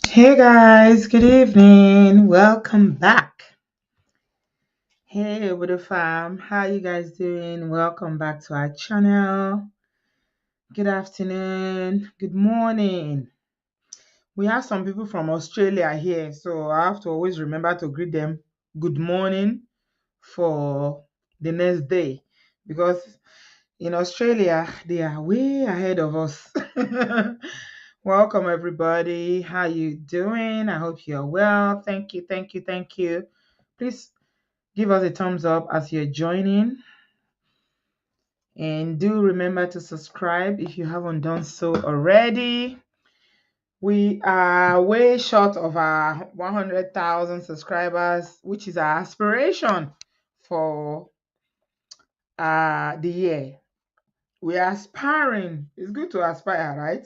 Hey guys, good evening. Welcome back. Hey, Obodo fam, how you guys doing? Welcome back to our channel. Good afternoon, good morning. We have some people from Australia here, so I have to always remember to greet them good morning for the next day because in Australia they are way ahead of us. Welcome everybody. How you doing? I hope you're well. Thank you, thank you, thank you. Please give us a thumbs up as you're joining. And do remember to subscribe if you haven't done so already. We are way short of our 100,000 subscribers, which is our aspiration for the year. We are aspiring. It's good to aspire, right?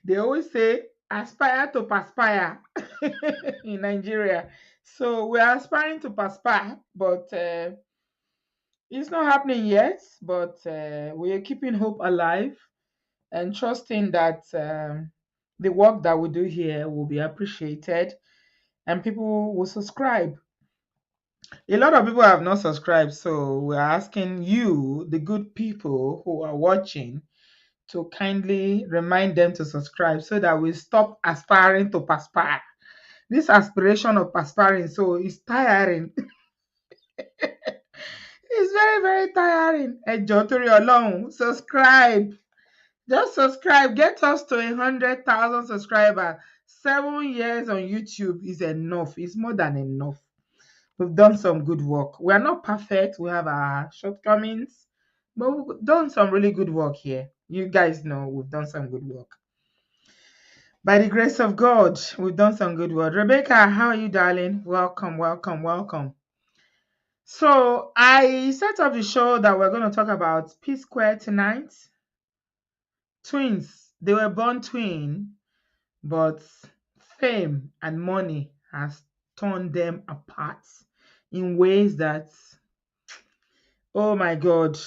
They always say aspire to perspire in Nigeria. So we're aspiring to perspire, but it's not happening yet. But we are keeping hope alive and trusting that the work that we do here will be appreciated and people will subscribe. A lot of people have not subscribed, so we're asking you, the good people who are watching, to kindly remind them to subscribe so that we stop aspiring to perspire. This aspiration of perspiring, so it's tiring. It's very, very tiring. Ẹjọ́ torí Ọlọ́run, subscribe. Just subscribe. Get us to 100,000 subscribers. 7 years on YouTube is enough. It's more than enough. We've done some good work. We are not perfect. We have our shortcomings, but we've done some really good work here. You guys know we've done some good work. By the grace of God, we've done some good work. Rebecca, how are you, darling? Welcome, welcome, welcome. So I set up the show that we're going to talk about P-Sqaure tonight. Twins. They were born twin, but fame and money has torn them apart in ways that, oh my God,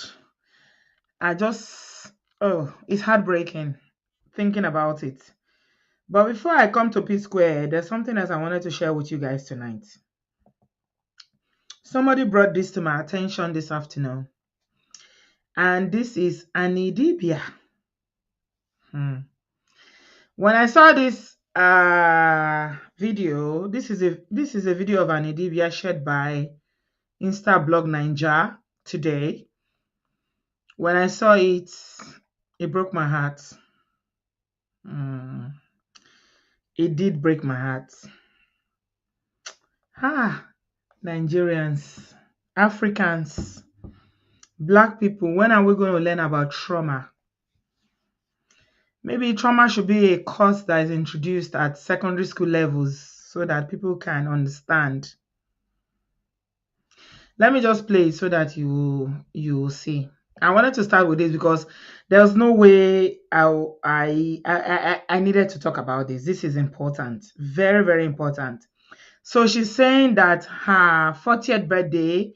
it's heartbreaking thinking about it. But before I come to P-Sqaure, there's something else I wanted to share with you guys tonight. Somebody brought this to my attention this afternoon, and this is an Idibia. When I saw this video, this is a video of an Idibia shared by Instablog Ninja today. When I saw it, it broke my heart. It did break my heart. Nigerians, Africans, Black people, when are we going to learn about trauma? Maybe trauma should be a course that is introduced at secondary school levels so that people can understand. Let me just play it so that you will see. I wanted to start with this because there was no way I needed to talk about this. This is important. Very, very important. So she's saying that her 40th birthday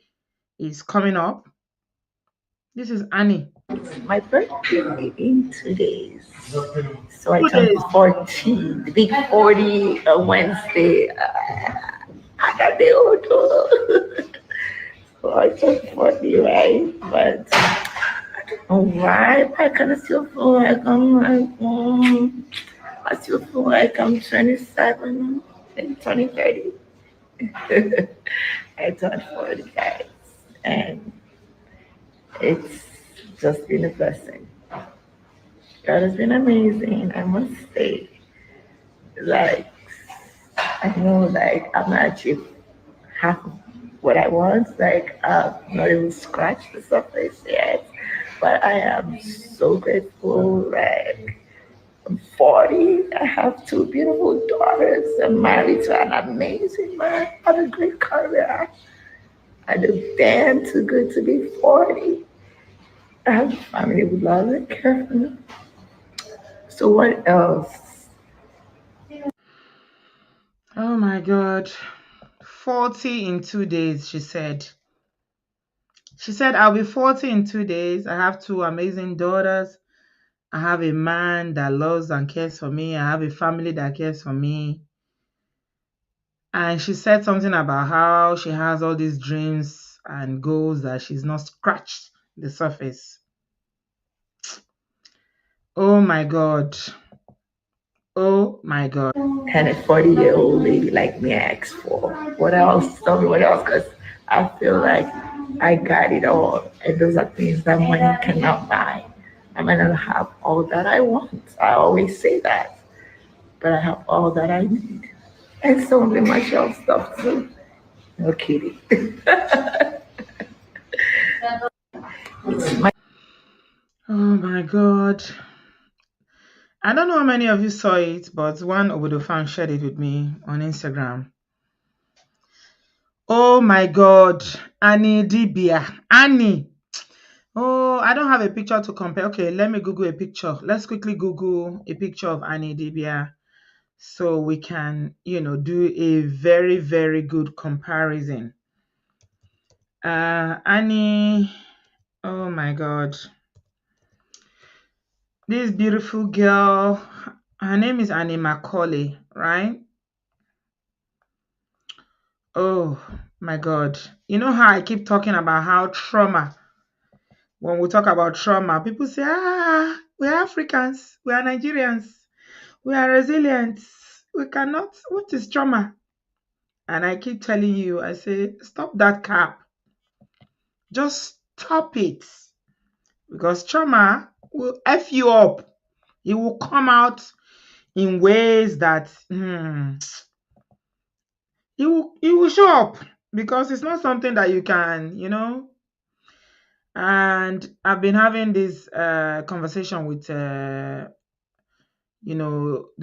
is coming up. This is Annie. My birthday in 2 days. So I turned 14, the big 40 Wednesday. I got the old. So I turned 40, right? But I don't know why. I kind of still feel like I still feel like I'm 27 and 30. I turned 40, guys. And it's just been a blessing. God has been amazing, I must say. Like, I know, like, I'm not achieved half of what I want. Like, I've not even scratched the surface yet. But I am so grateful. Like, I'm 40. I have two beautiful daughters. I'm married to an amazing man. I have a great career. I do damn too good to be 40. I have a family who love and care for me. So what else? Oh my God. 40 in 2 days, she said. She said, I'll be 40 in 2 days. I have two amazing daughters. I have a man that loves and cares for me. I have a family that cares for me. And she said something about how she has all these dreams and goals that she's not scratched the surface. Oh my God. Oh my God. And a 40-year-old lady like me asks for what else? Tell me what else, because I feel like I got it all, and those are things that money cannot buy. I might not have all that I want. I always say that, but I have all that I need, and so do my shelf stuff too. No kidding. It's my Oh my God. I don't know how many of you saw it, but one Obodo fan shared it with me on Instagram. Oh my God. Annie Idibia. Annie. Oh, I don't have a picture to compare. Okay, let me Google a picture. Let's quickly Google a picture of Annie Idibia so we can, do a very, very good comparison. Annie, oh my God. This beautiful girl, her name is Annie Macaulay, right? Oh my God. You know how I keep talking about how trauma, when we talk about trauma, people say, we're Africans, we are Nigerians, we are resilient. We cannot, what is trauma? And I keep telling you, I say, stop that cap. Just stop it. Because trauma will F you up. It will come out in ways that it will show up because it's not something that you can, And I've been having this conversation with, the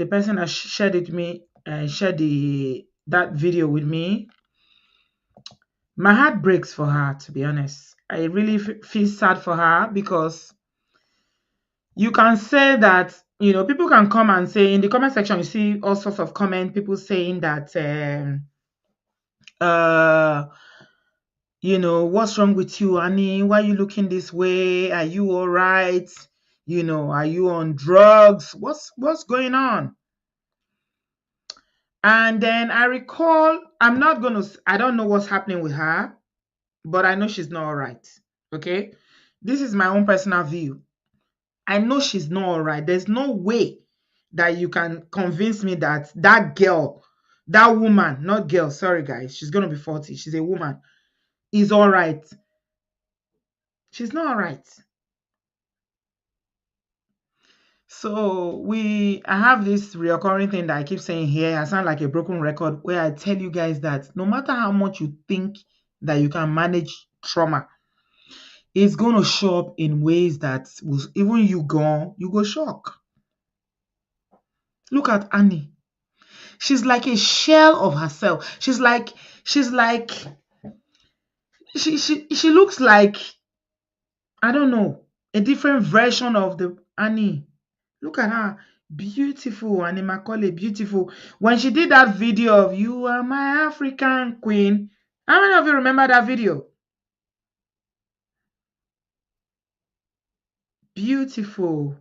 person that shared it with me and shared that video with me. My heart breaks for her, to be honest. I really feel sad for her because you can say that, people can come and say in the comment section, you see all sorts of comments, people saying that, uh, what's wrong with you, Annie? Why are you looking this way? Are you all right? Are you on drugs? What's going on? And then I recall, I don't know what's happening with her, but I know she's not all right. Okay. This is my own personal view. I know she's not all right. There's no way that you can convince me that that girl, that woman, not girl, sorry guys, she's going to be 40. She's a woman, is all right. She's not all right. So I have this reoccurring thing that I keep saying here. I sound like a broken record where I tell you guys that no matter how much you think that you can manage trauma, it's going to show up in ways that will, even you go shock. Look at Annie. She's like a shell of herself. She looks like, I don't know, a different version of the Annie. Look at her. Beautiful. Annie Macaulay, beautiful. When she did that video of "You Are My African Queen," how many of you remember that video? Beautiful.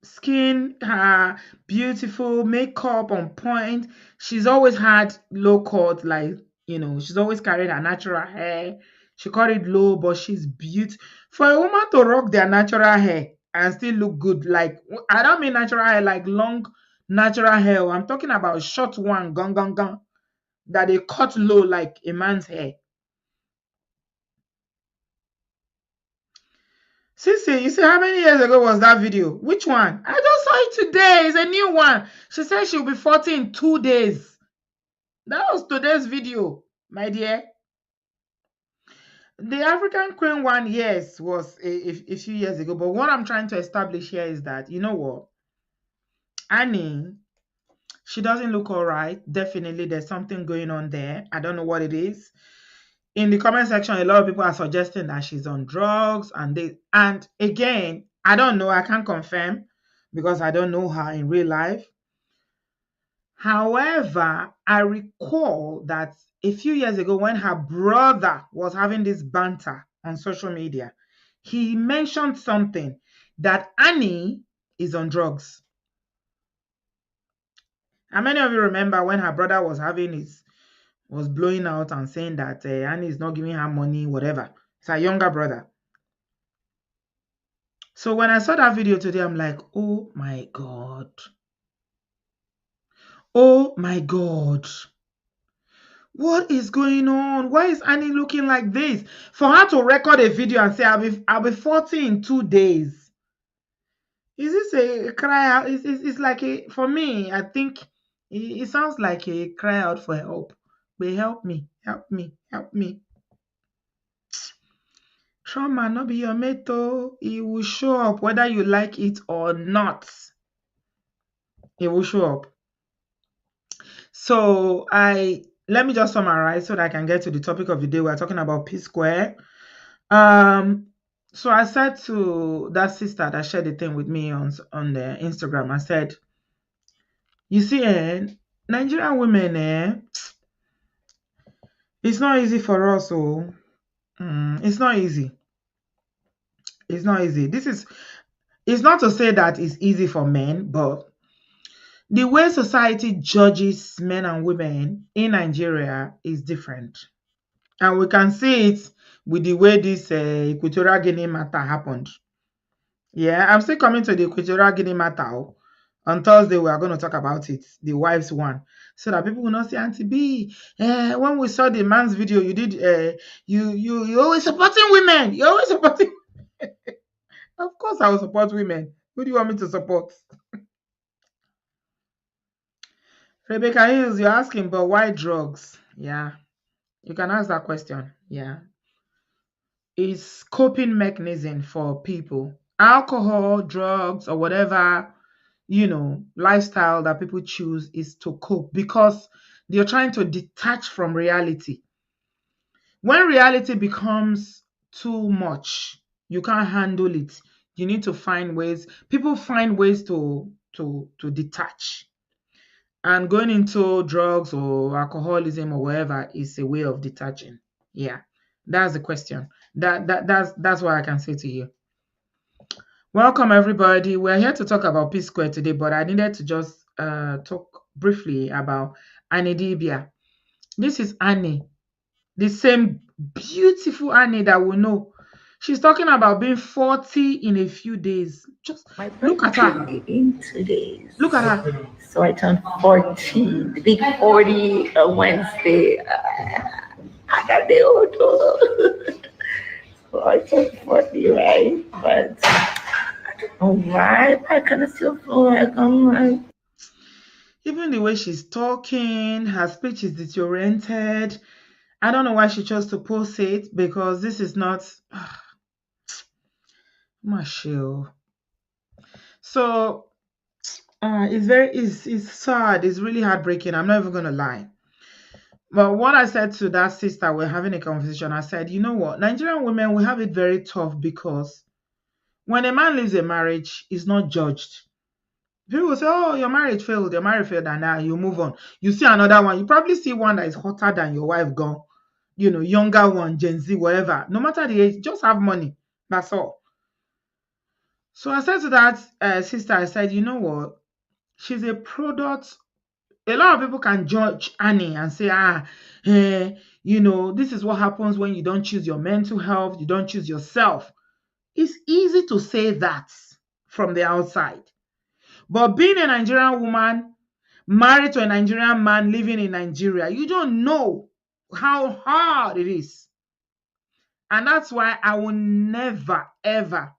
Skin, her beautiful, makeup on point. She's always had low cut, like, she's always carried her natural hair. She cut it low, but she's beautiful. For a woman to rock their natural hair and still look good, like, I don't mean natural hair like long natural hair. I'm talking about short one, gong, that they cut low like a man's hair. Sissy, you see how many years ago was that video? Which one? I just saw it today. It's a new one. She said she'll be 40 in 2 days. That was today's video, my dear. The African Queen one, yes, was a few years ago. But what I'm trying to establish here is that, you know what? Annie, she doesn't look all right. Definitely, there's something going on there. I don't know what it is. In the comment section, a lot of people are suggesting that she's on drugs, and again, I don't know, I can't confirm because I don't know her in real life. However, I recall that a few years ago when her brother was having this banter on social media, he mentioned something that Annie is on drugs. And many of you remember when her brother was blowing out and saying that Annie is not giving her money, whatever. It's her younger brother. So when I saw that video today, I'm like, oh my God. Oh my God. What is going on? Why is Annie looking like this? For her to record a video and say, I'll be 40 in 2 days. Is this a cry out? It's like for me, I think it sounds like a cry out for help. But help me, help me, help me. Trauma not be your mate though. It will show up whether you like it or not. It will show up. So let me just summarize so that I can get to the topic of the day. We're talking about P-Sqaure. So I said to that sister that shared the thing with me on the Instagram, I said, you see, Nigerian women, it's not easy for us. It's not easy. It's not easy. It's not to say that it's easy for men, but the way society judges men and women in Nigeria is different. And we can see it with the way this Equatorial Guinea matter happened. Yeah, I'm still coming to the Equatorial Guinea matter. On Thursday, we are going to talk about it, the wives one, so that people will not say, Auntie B, when we saw the man's video, you did, you always supporting women. You're always supporting. Of course, I will support women. Who do you want me to support? Rebecca Hills, you're asking, but why drugs? Yeah, you can ask that question. Yeah. It's coping mechanism for people. Alcohol, drugs, or whatever, lifestyle that people choose is to cope because they're trying to detach from reality. When reality becomes too much, you can't handle it. You need to find ways. People find ways to detach. And going into drugs or alcoholism or whatever is a way of detaching. Yeah. That's the question. That's what I can say to you. Welcome everybody. We're here to talk about P-Sqaure today, but I needed to just talk briefly about Idibia. This is Annie, the same beautiful Annie that we know. She's talking about being 40 in a few days. Just My look at her. birthday in 2 days. Look at her. So I turned 40, the big 40 Wednesday. I got the old. So I turned 40, right? But I don't know why. I kind of still feel like I'm like. Even the way she's talking, her speech is disoriented. I don't know why she chose to post it because this is not. Michelle. So it's sad. It's really heartbreaking. I'm not even gonna lie. But what I said to that sister, we're having a conversation. I said, you know what, Nigerian women, we have it very tough because when a man leaves a marriage, he's not judged. People will say, oh, your marriage failed, and now you move on. You see another one. You probably see one that is hotter than your wife gone. Younger one, Gen Z, whatever. No matter the age, just have money. That's all. So I said to that sister, I said, you know what? She's a product. A lot of people can judge Annie and say, this is what happens when you don't choose your mental health, you don't choose yourself. It's easy to say that from the outside. But being a Nigerian woman, married to a Nigerian man living in Nigeria, you don't know how hard it is. And that's why I will never, ever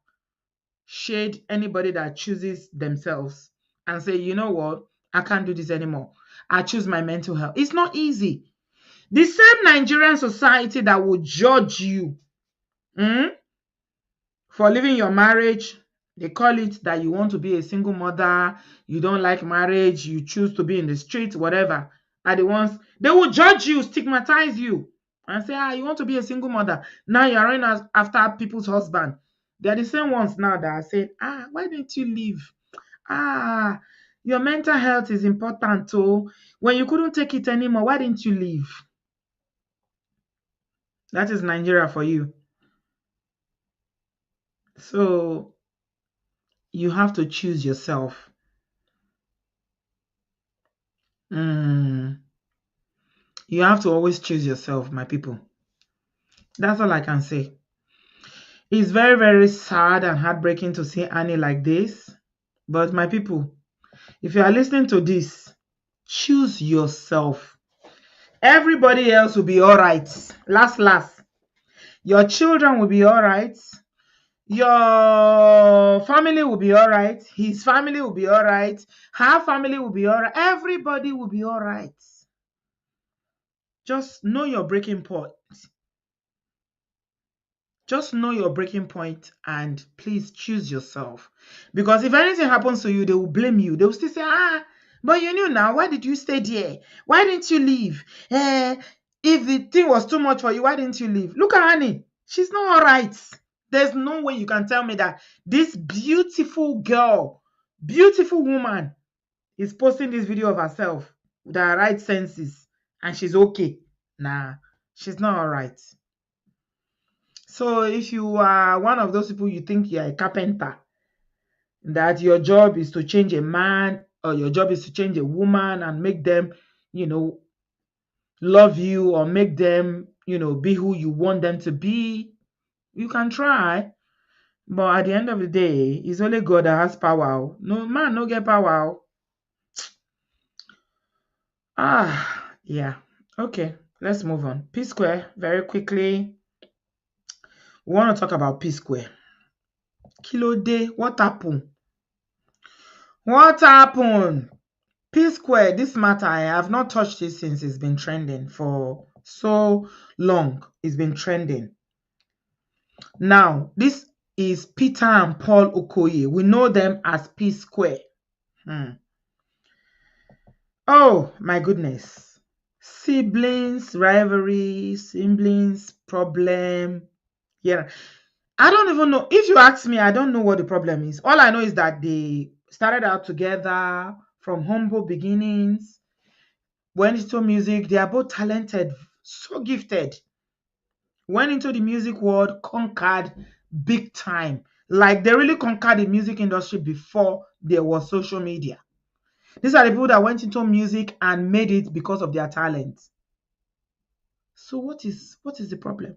shade anybody that chooses themselves and say, you know what, I can't do this anymore. I choose my mental health. It's not easy. The same Nigerian society that will judge you for leaving your marriage, they call it that you want to be a single mother, you don't like marriage, you choose to be in the street, whatever, are the ones, they will judge you, stigmatize you, and say, you want to be a single mother. Now you're running after people's husband. They're the same ones now that are saying, why didn't you leave? Your mental health is important too. When you couldn't take it anymore, why didn't you leave? That is Nigeria for you. So you have to choose yourself. You have to always choose yourself, my people. That's all I can say. It's very, very sad and heartbreaking to see Annie like this. But my people, if you are listening to this, choose yourself. Everybody else will be all right. Last. Your children will be all right. Your family will be all right. His family will be all right. Her family will be all right. Everybody will be all right. Just know your breaking point. Just know your breaking point and please choose yourself. Because if anything happens to you, they will blame you. They will still say, but you knew now. Why did you stay there? Why didn't you leave? If the thing was too much for you, why didn't you leave? Look at Annie. She's not all right. There's no way you can tell me that this beautiful girl, beautiful woman is posting this video of herself with her right senses and she's okay. Nah, she's not all right. So if you are one of those people you think you're a carpenter, that your job is to change a man or your job is to change a woman and make them, love you or make them, be who you want them to be, you can try. But at the end of the day, it's only God that has power. No man no get power. Yeah. Okay, let's move on. P-Sqaure, very quickly. We want to talk about P-Sqaure. Kilo day, what happened? What happened? P-Sqaure, this matter, I have not touched it since it's been trending for so long. It's been trending. Now, this is Peter and Paul Okoye. We know them as P-Sqaure. Oh, my goodness. Siblings, rivalry, siblings, problem. Yeah. I don't even know. If you ask me, I don't know what the problem is. All I know is that they started out together from humble beginnings. Went into music. They are both talented, so gifted. Went into the music world, conquered big time. Like they really conquered the music industry before there was social media. These are the people that went into music and made it because of their talent. So what is the problem?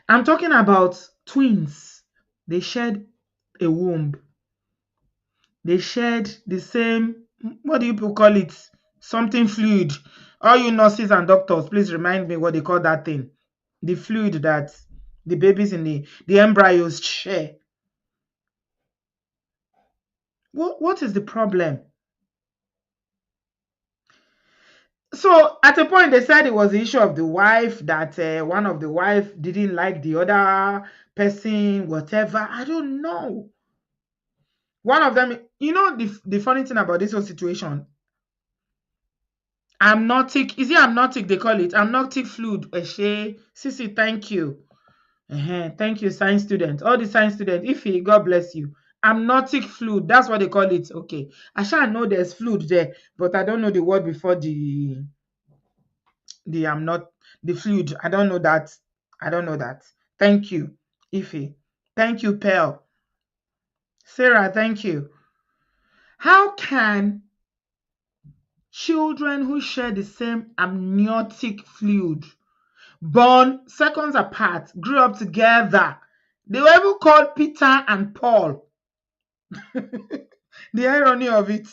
I'm talking about twins. They shared a womb. They shared the same, what do you people call it? Something fluid. All you nurses and doctors, please remind me what they call that thing. The fluid that the babies in the embryos share. What is the problem? So at a point they said it was the issue of the wife, that one of the wife didn't like the other person, whatever. I don't know. One of them, the funny thing about this whole situation, amniotic, is it amniotic they call it? Amniotic fluid. Sissy, thank you. Thank you, science student. All the science students, Ify, God bless you. Amniotic fluid, that's what they call it. Okay. I shall know there's fluid there, but I don't know the word before I'm not the fluid. I don't know that. Thank you, Ify. Thank you, Pearl. Sarah, thank you. How can children who share the same amniotic fluid, born seconds apart, grew up together? They were even called Peter and Paul. The irony of it.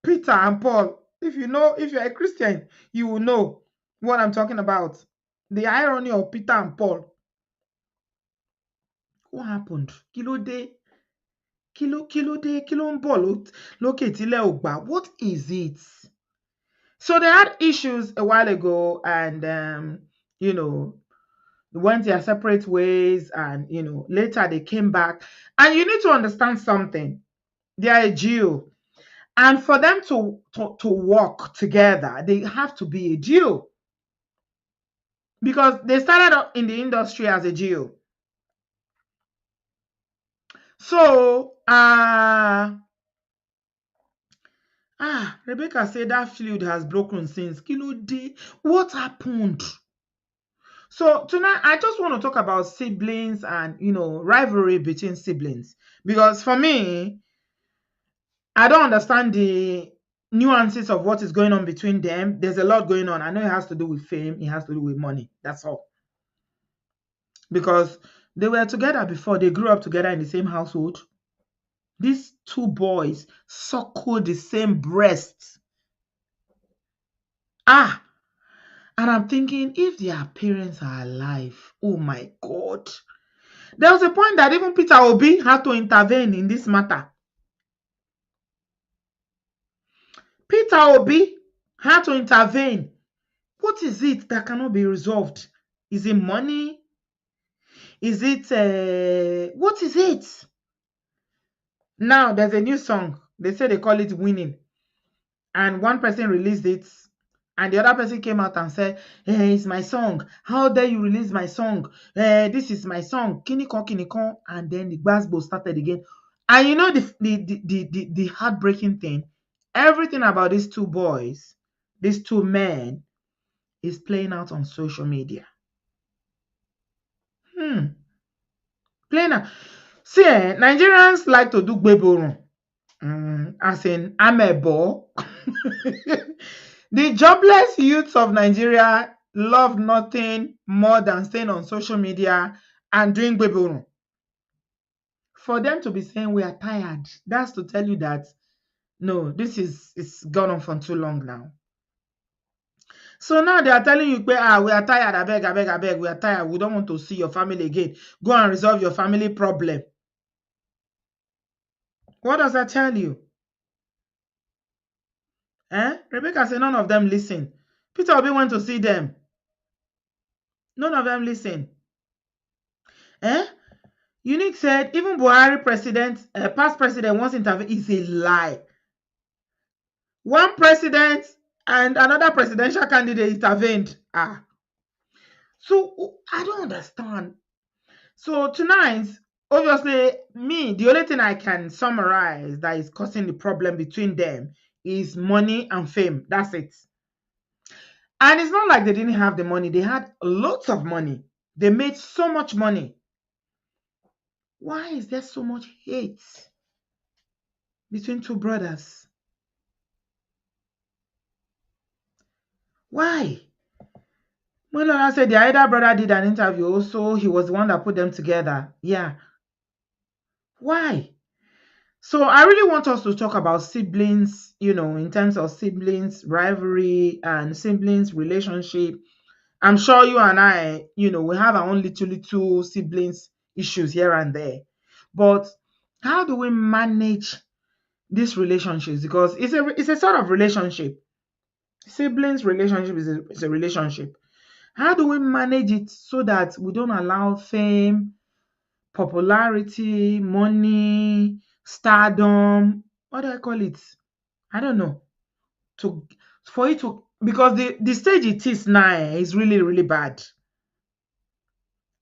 Peter and Paul. If you're a Christian, you will know what I'm talking about. The irony of Peter and Paul. What happened? Kilo day. Kilo day. Kilo ń bọ̀ lókè tílẹ̀ ò gbà. What is it? So they had issues a while ago, and went their separate ways, and later they came back. And you need to understand something. They are a duo. And for them to work together, they have to be a duo. Because they started up in the industry as a duo. So, Rebecca said that fluid has broken since. Kilo day. What happened? So tonight, I just want to talk about siblings and rivalry between siblings, because for me, I don't understand the nuances of what is going on between them. There's a lot going on. I know it has to do with fame, it has to do with money. That's all. Because they were together before, they grew up together in the same household. These two boys suckle the same breasts. Ah, and I'm thinking, if their parents are alive, oh my God. There was a point that even Peter Obi had to intervene in this matter. Peter Obi had to intervene. What is it that cannot be resolved? Is it money? Is it, what is it? Now, there's a new song. They say they call it Winning. And one person released it, and the other person came out and said, hey, it's my song. How dare you release my song? This is my song. Kinikon. And then the Gbasbo started again. And you know the heartbreaking thing? Everything about these two boys, these two men, is playing out on social media. Playing out. See, Nigerians like to do gbeborun. As in amebo. The jobless youths of Nigeria love nothing more than staying on social media and doing gbeborun. For them to be saying we are tired, that's to tell you that no, this is gone on for too long now. So now they are telling you, we are tired, I beg, we are tired, we don't want to see your family again. Go and resolve your family problem. What does that tell you? Rebecca said none of them listen. Peter Obi went to see them. None of them listen. Unique said even Buhari past president once intervened is a lie. One president and another presidential candidate intervened. So I don't understand. So tonight, obviously, the only thing I can summarize that is causing the problem between them is money and fame. That's it. And it's not like they didn't have the money. They had lots of money. They made so much money. Why is there so much hate between two brothers? Why? When I said the other brother did an interview, also he was the one that put them together. Yeah. Why? So I really want us to talk about siblings, in terms of siblings rivalry and siblings relationship. I'm sure you and I, we have our own little siblings issues here and there. But how do we manage these relationships? Because it's a sort of relationship. Siblings relationship is a relationship. How do we manage it so that we don't allow fame, popularity, money, stardom, what do I call it? I don't know. Because the stage it is now is really, really bad.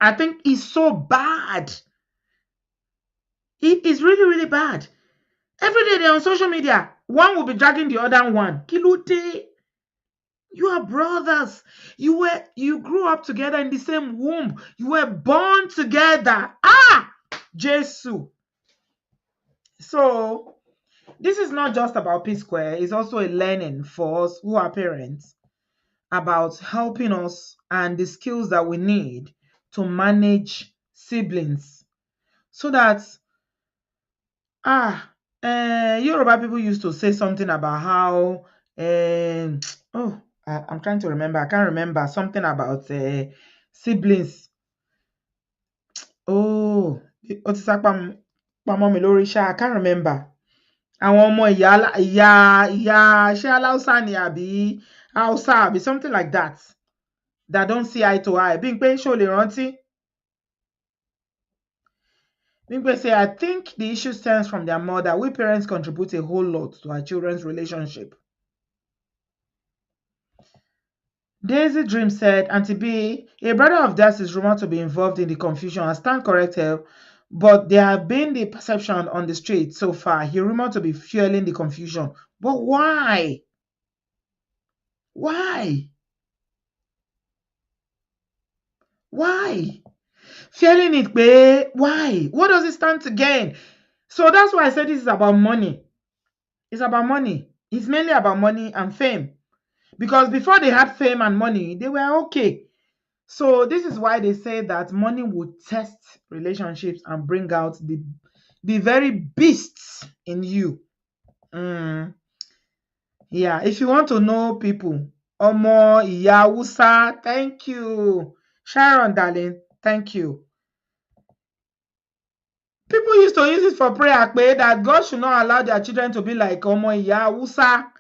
I think it's so bad. It is really, really bad. Every day they're on social media. One will be dragging the other one. Kilute. You are brothers. You grew up together in the same womb. You were born together. Jesus. So this is not just about P-Sqaure. It's also a learning for us who are parents about helping us and the skills that we need to manage siblings. So that Yoruba people used to say something about how I'm trying to remember. I can't remember something about siblings. Ó ti sá pamọ́ mi lórí ṣá. I can't remember. Àwọn ọmọ ìyá ṣé Aláùsá ni àbí Hausa àbí something like that don't see eye to eye. Bímpé ṣó lè rántí? Bímpé say, I think the issue stems from their mother. We parents contribute a whole lot to our children's relationship. Daisy Dream said, Auntie B, a brother of theirs is rumored to be involved in the confusion. I stand corrected, but there have been the perception on the street so far. He rumored to be fueling the confusion. But why? Why? Why? Feeling it, babe. Why? What does it stand to gain? So that's why I said this is about money. It's about money. It's mainly about money and fame. Because before they had fame and money, they were okay. So this is why they say that money will test relationships and bring out the very beasts in you. Mm, yeah, if you want to know people, Omo Iya Hausa, thank you. Sharon, darling, thank you. People used to use it for prayer, that God should not allow their children to be like Omo Iya Hausa.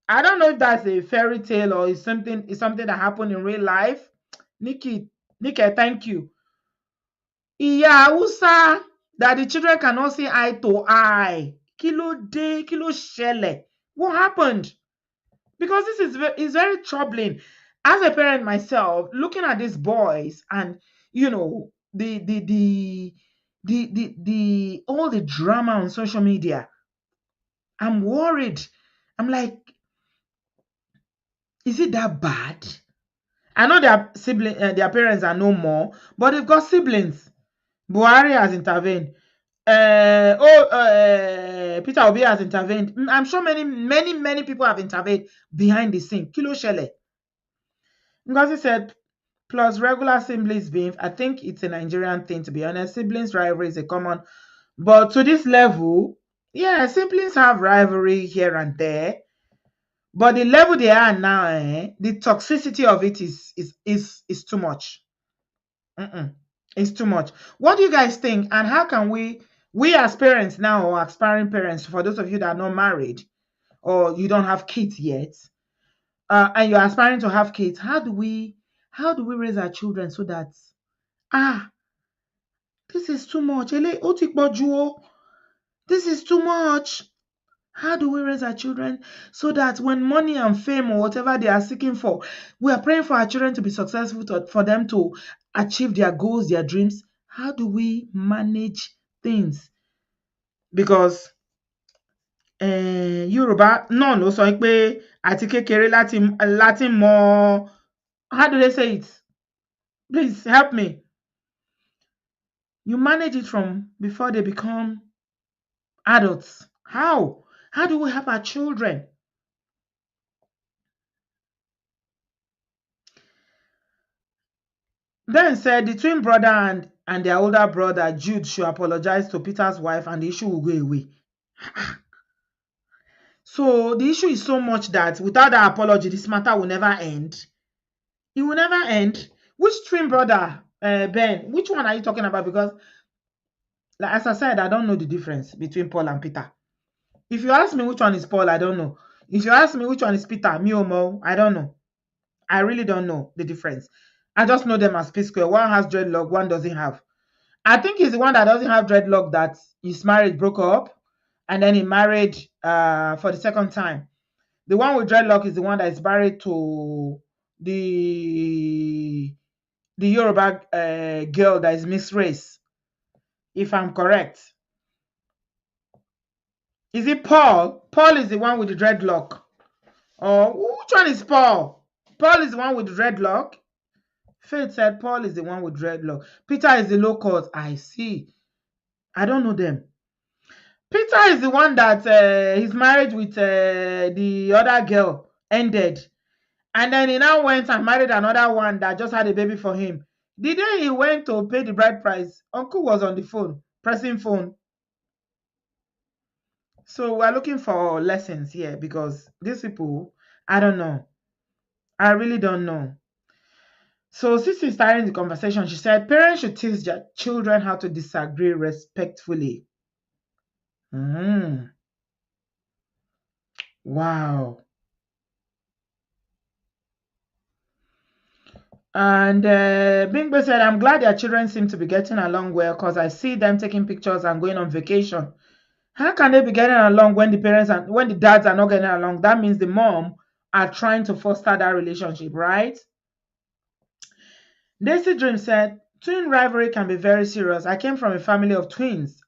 I don't know if that's a fairy tale or is something that happened in real life. Nikki, thank you. Iya Hausa, that the children cannot see eye to eye. Kilo de, kilo shele. What happened? Because this is very troubling. As a parent myself, looking at these boys and the all the drama on social media, I'm worried. I'm like, is it that bad? I know their parents are no more, but they've got siblings. Buhari has intervened. Peter Obi has intervened. I'm sure many people have intervened behind the scene. Kilo Shele. Ngozi said, plus regular siblings beef. I think it's a Nigerian thing, to be honest. Siblings rivalry is a common, but to this level, yeah, siblings have rivalry here and there. But the level they are now, the toxicity of it is too much. Mm-mm. It's too much. What do you guys think? And how can we as parents now, or aspiring parents, for those of you that are not married or you don't have kids yet, and you're aspiring to have kids, how do we raise our children so that this is too much? Ó ti pọ̀jù o. This is too much. How do we raise our children so that when money and fame or whatever they are seeking for, we are praying for our children to be successful, for them to achieve their goals, their dreams? How do we manage things? Because Yoruba náà ló sọ pé àti kékeré láti mọ, how do they say it? Please help me. You manage it from before they become adults. How? How do we help our children? Ben said the twin brother and their older brother Jude should apologize to Peter's wife and the issue will go away. So the issue is so much that without that apology, this matter will never end. It will never end. Which twin brother, Ben? Which one are you talking about? Because, like, as I said, I don't know the difference between Paul and Peter. If you ask me which one is Paul, I don't know. If you ask me which one is Peter, me or Mo, I don't know. I really don't know the difference. I just know them as P-Sqaure. One has dreadlock, one doesn't have. I think he's the one that doesn't have dreadlock, that his marriage broke up and then he married for the second time. The one with dreadlock is the one that is married to the Yoruba girl that is mixed race, if I'm correct. Is it Paul? Paul is the one with the dreadlock. Or which one is Paul? Paul is the one with the dreadlock. Faith said Paul is the one with dreadlock. Peter is the low cut. I see. I don't know them. Peter is the one that his marriage with the other girl ended. And then he now went and married another one that just had a baby for him. The day he went to pay the bride price, uncle was on the phone, pressing phone. So we're looking for lessons here because these people, I don't know. I really don't know. So Sissy starting the conversation, she said, parents should teach their children how to disagree respectfully. Wow. And Bingbo said, I'm glad their children seem to be getting along well because I see them taking pictures and going on vacation. How can they be getting along when when the dads are not getting along? That means the mom are trying to foster that relationship, right? Daisy Dream said, twin rivalry can be very serious. I came from a family of twins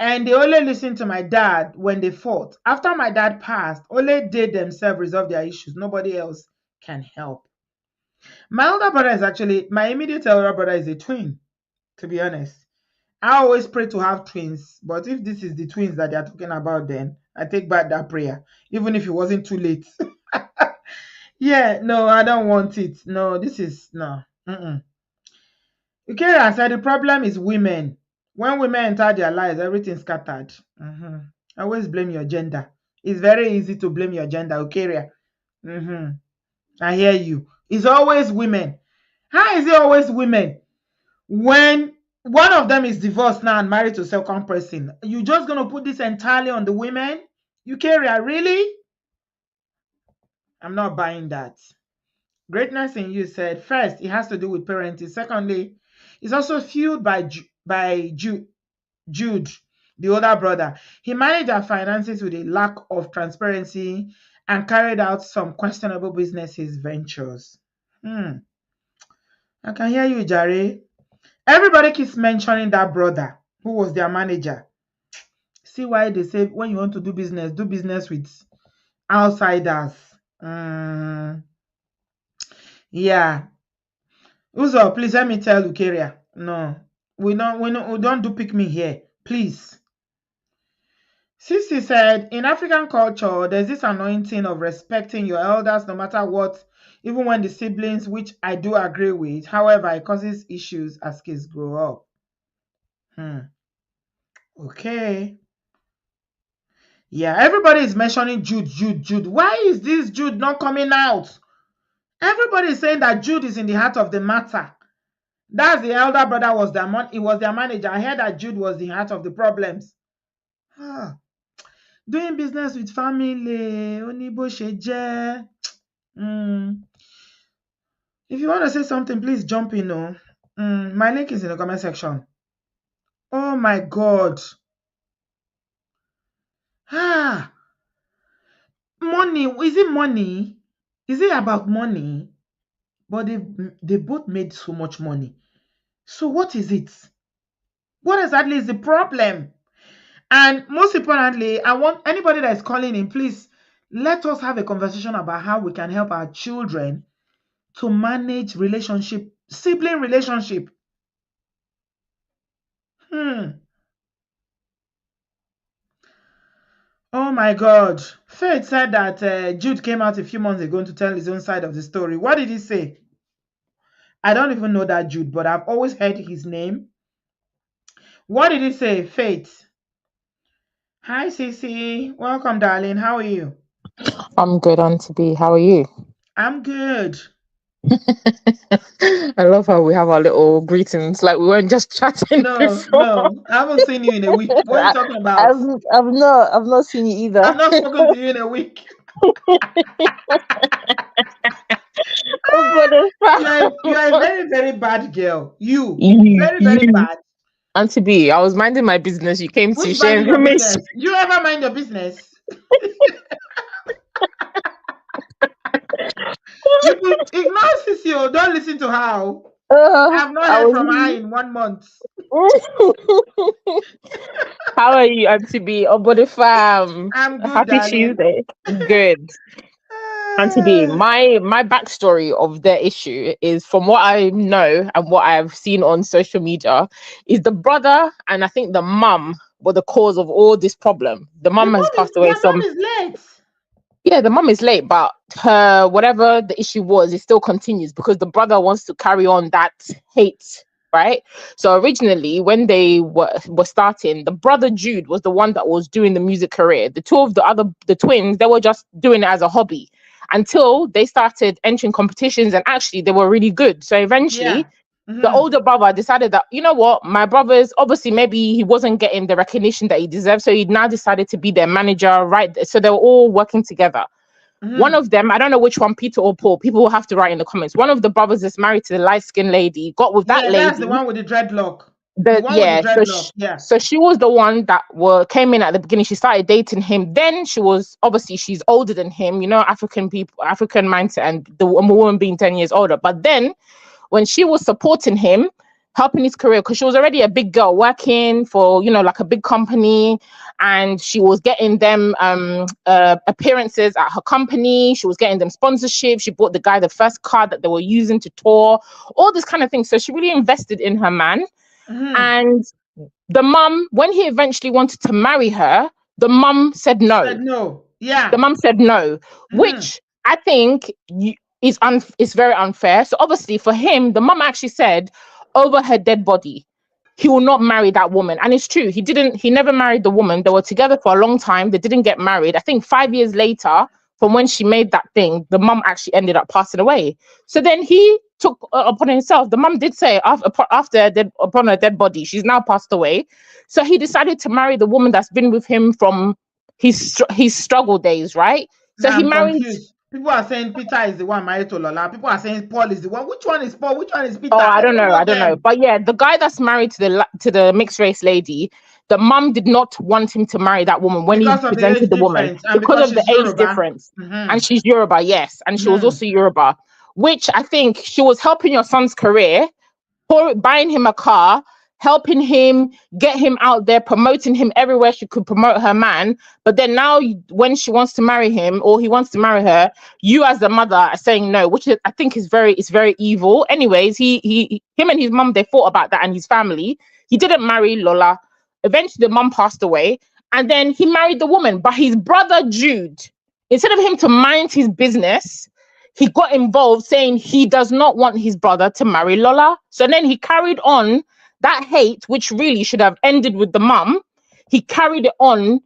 and they only listened to my dad when they fought. After my dad passed, only they themselves resolve their issues. Nobody else can help. My older brother is actually, my immediate elder brother is a twin, to be honest. I always pray to have twins, but if this is the twins that they are talking about, then I take back that prayer, even if it wasn't too late. Yeah, no, I don't want it. No, this is no. Mm-mm. Okay, I said the problem is women. When women enter their lives, everything's scattered. Always blame your gender. It's very easy to blame your gender, okay? I hear you. It's always women. How is it always women? When one of them is divorced now and married to a second person, you just gonna put this entirely on the women? Eukarya, really? I'm not buying that. Greatness in you said first, it has to do with parenting. Secondly, it's also fueled by Jude, the older brother. He managed our finances with a lack of transparency and carried out some questionable businesses ventures. I can hear you, Jare. Everybody keeps mentioning that brother who was their manager. See why they say when you want to do business with outsiders. Yeah. Uzo, please let me tell Lucaria. No, we don't do pick me here, please. Sissy said, in African culture, there's this anointing of respecting your elders no matter what, even when the siblings, which I do agree with. However, it causes issues as kids grow up. Okay. Yeah, everybody is mentioning Jude. Why is this Jude not coming out? Everybody is saying that Jude is in the heart of the matter. That's the elder brother he was their manager. I heard that Jude was the heart of the problems. Doing business with family, Onibo Sheje. If you want to say something, please jump in. My link is in the comment section. Oh my God. Money. Is it money? Is it about money? But they both made so much money. So what is it? What exactly is the problem? And most importantly, I want anybody that is calling in, please let us have a conversation about how we can help our children to manage sibling relationship. Oh my God. Faith said that Jude came out a few months ago to tell his own side of the story. What did he say? I don't even know that Jude, but I've always heard his name. What did he say, Faith? Hi, Cece. Welcome, darling. How are you? I'm good, Auntie B. How are you? I'm good. I love how we have our little greetings, like we weren't just chatting before. No. I haven't seen you in a week. What are you talking about? I've not seen you either. I've not spoken to you in a week. You are a very, very bad girl. Very, very bad. Auntie B, I was minding my business. You came to Which share minding your information. business? You ever mind your business? You ignore Sissy. Don't listen to her. I've not heard from her in 1 month. How are you, Auntie B? Obody fam. I'm good, Happy darling. Tuesday. Good. Auntie B, my backstory of their issue is from what I know and what I've seen on social media is the brother and I think the mum were the cause of all this problem. The mum has passed away. Their mom is late. Yeah, the mum is late, but her whatever the issue was, it still continues because the brother wants to carry on that hate, right? So originally, when they were starting, the brother Jude was the one that was doing the music career. The two of the twins, they were just doing it as a hobby until they started entering competitions, and actually they were really good. So eventually, the older brother decided that, you know what, my brother's obviously maybe he wasn't getting the recognition that he deserved. So he now decided to be their manager, right? So they were all working together. One of them, I don't know which one, Peter or Paul, people will have to write in the comments. One of the brothers is married to the light-skinned lady, got with that lady. That's the one with the dreadlock. With the dreadlock. So she was the one that came in at the beginning. She started dating him. Then she's older than him, African mindset, and the woman being 10 years older. But then when she was supporting him, helping his career, because she was already a big girl working for, you know, like a big company, and she was getting them appearances at her company. She was getting them sponsorship. She bought the guy the first car that they were using to tour, all this kind of thing. So she really invested in her man. And the mum, when he eventually wanted to marry her, the mum said no. Said no. Yeah. The mum said no, which I think is very unfair. So obviously for him, the mum actually said over her dead body, he will not marry that woman. And it's true. He never married the woman. They were together for a long time. They didn't get married. I think 5 years later, from when she made that thing, the mum actually ended up passing away. So then he took upon himself. The mum did say upon her dead body, she's now passed away. So he decided to marry the woman that's been with him from his struggle days, right? So Now he I'm married. confused. People are saying Peter is the one married to Lola. People are saying Paul is the one. Which one is Paul? Which one is Peter? Oh, I don't know. them. But yeah, the guy that's married to the mixed race lady, the mum did not want him to marry that woman when Because he of the age presented the woman difference and because of the she's age Yoruba. difference. And she's Yoruba, yes, and she was also Yoruba, which I think she was helping your son's career, buying him a car, helping him get him out there, promoting him everywhere she could promote her man. But then now when she wants to marry him, or he wants to marry her, you as the mother are saying no, which I think is very evil. Anyways, him and his mum, they fought about that, and his family. He didn't marry Lola. Eventually the mum passed away, and then he married the woman. But his brother Jude, instead of him to mind his business, he got involved, saying he does not want his brother to marry Lola. So then he carried on that hate, which really should have ended with the mum. He carried it on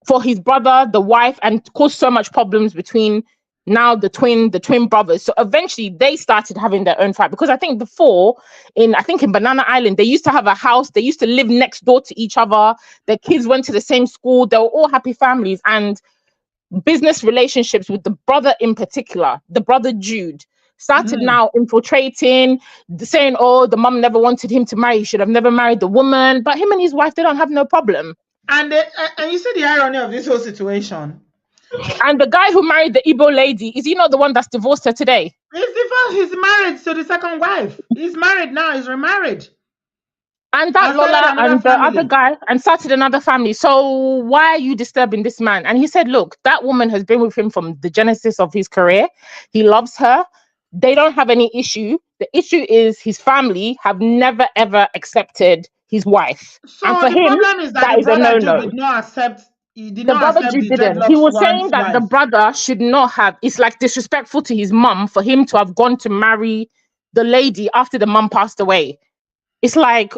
for his brother, the wife, and caused so much problems between now the twin brothers. So eventually they started having their own fight, because I think before in Banana Island, they used to have a house. They used to live next door to each other. Their kids went to the same school. They were all happy families. And business relationships with the brother in particular, the brother Jude, started now infiltrating, saying, oh, the mum never wanted him to marry. He should have never married the woman. But him and his wife, they don't have no problem. And you see the irony of this whole situation. And the guy who married the Igbo lady, is he not the one that's divorced her today? He's married to the second wife. He's married now. He's remarried. And that Lola and the other guy, and started another family. So why are you disturbing this man? And he said, look, that woman has been with him from the genesis of his career. He loves her. They don't have any issue. The issue is his family have never, ever accepted his wife. So and for the him, problem is that is a no-no. did not accept. He did the not brother accept Jude the didn't. He was saying that wife. the brother should not have. It's like disrespectful to his mum for him to have gone to marry the lady after the mum passed away. It's like,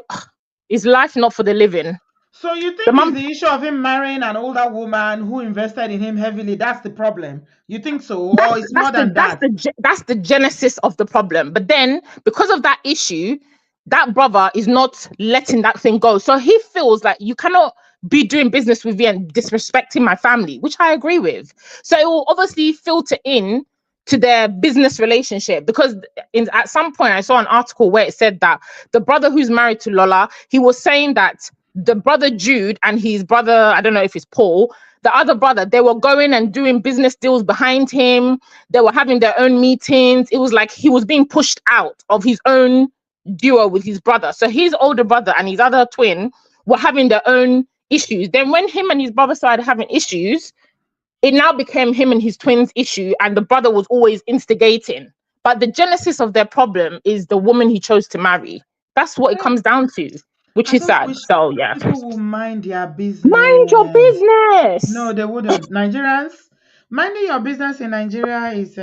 is life not for the living? So you think it's the issue of him marrying an older woman who invested in him heavily? That's the problem. You think so? Or it's more than that? That's the genesis of the problem. But then, because of that issue, that brother is not letting that thing go. So he feels like you cannot be doing business with me and disrespecting my family, which I agree with. So it will obviously filter in to their business relationship, because at some point I saw an article where it said that the brother who's married to Lola, he was saying that the brother Jude and his brother, I don't know if it's Paul, the other brother, they were going and doing business deals behind him. They were having their own meetings. It was like he was being pushed out of his own duo with his brother. So his older brother and his other twin were having their own issues. Then when him and his brother started having issues, it now became him and his twins' issue, and the brother was always instigating. But the genesis of their problem is the woman he chose to marry. That's what it comes down to, which is sad. So yeah, people will mind their business. Mind your business. No, they wouldn't. Nigerians, minding your business in Nigeria is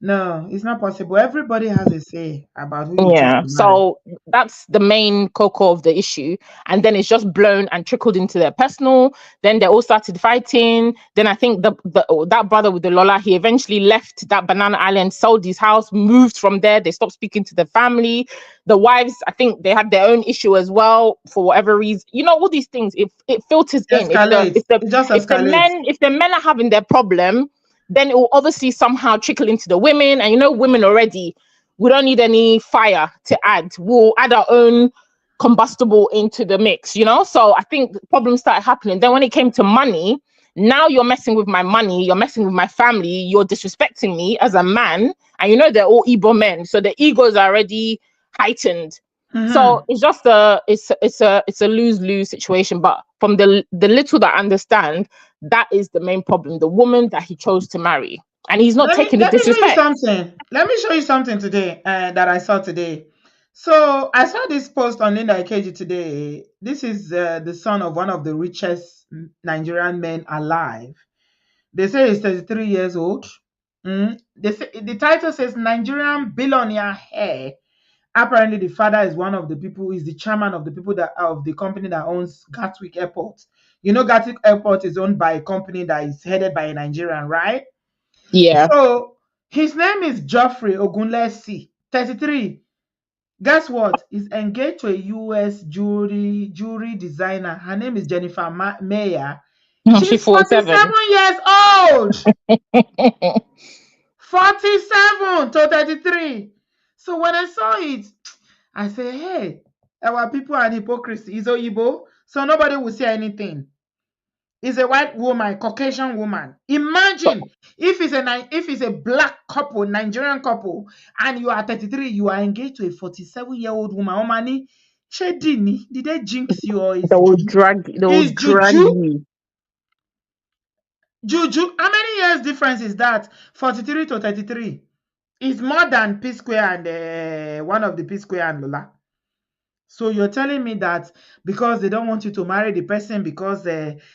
no, it's not possible. Everybody has a say about who you choose to marry. So that's the main cocoa of the issue. And then it's just blown and trickled into their personal. Then they all started fighting. Then I think that brother with the Lola, he eventually left that Banana Island, sold his house, moved from there. They stopped speaking to the family. The wives, I think they had their own issue as well for whatever reason. You know, all these things, it filters in. If the men are having their problem, then it will obviously somehow trickle into the women. And you know, women already, we don't need any fire to add. We'll add our own combustible into the mix, you know? So I think problems started happening. Then when it came to money, now you're messing with my money, you're messing with my family, you're disrespecting me as a man. And you know, they're all Igbo men. So the egos are already heightened. So Mm-hmm. it's just a lose-lose situation. But from the little that I understand, that is the main problem. The woman that he chose to marry, and he's not taking the Let me show you disrespect. something. Let me show you something today that I saw today. So I saw this post on Linda Ikeji today. This is the son of one of the richest Nigerian men alive. They say he's 33 years old. They say the title says Nigerian billionaire heir. Apparently, the father is one of the people, is the chairman of the people that of the company that owns Gatwick Airport. You know, Gatwick Airport is owned by a company that is headed by a Nigerian, right? Yeah. So his name is Geoffrey Ogunlesi, 33. Guess what? He's engaged to a US jewelry designer. Her name is Jennifer Mayer. She's She's 47. 47 years old. 47 to 33. So when I saw it, I say, hey, our people are hypocrisy. It's Oyibo, so nobody will say anything. It's a white woman, Caucasian woman. Imagine if it's a black couple, Nigerian couple, and you are 33, you are engaged to a 47-year-old woman. Omani, Shedini, did they jinx you or is juju? They will Is drag juju? you. Juju? How many years difference is that? 43 to 33. It's more than P-Sqaure and one of the P-Sqaure and Lola. So you're telling me that because they don't want you to marry the person because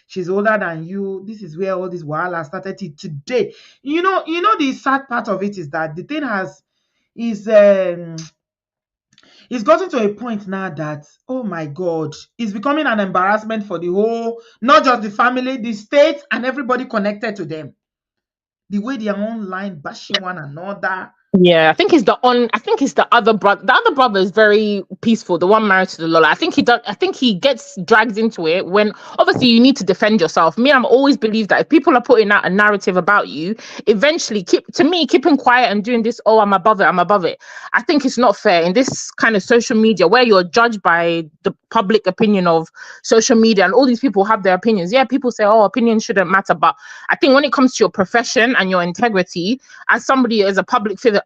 she's older than you, this is where all this wahala started today. The sad part of it is that the thing is it's gotten to a point now that, oh my God, it's becoming an embarrassment for the whole, not just the family, the state, and everybody connected to them. The way they are online bashing one another. Yeah, I think it's the other brother. The other brother is very peaceful. The one married to the Lola. I think he does. I think he gets dragged into it when obviously you need to defend yourself. Me, I'm always believe that if people are putting out a narrative about you, eventually keeping quiet and doing this. Oh, I'm above it. I'm above it. I think it's not fair in this kind of social media where you're judged by the public opinion of social media, and all these people have their opinions. Yeah, people say, oh, opinions shouldn't matter, but I think when it comes to your profession and your integrity as somebody as a public figure,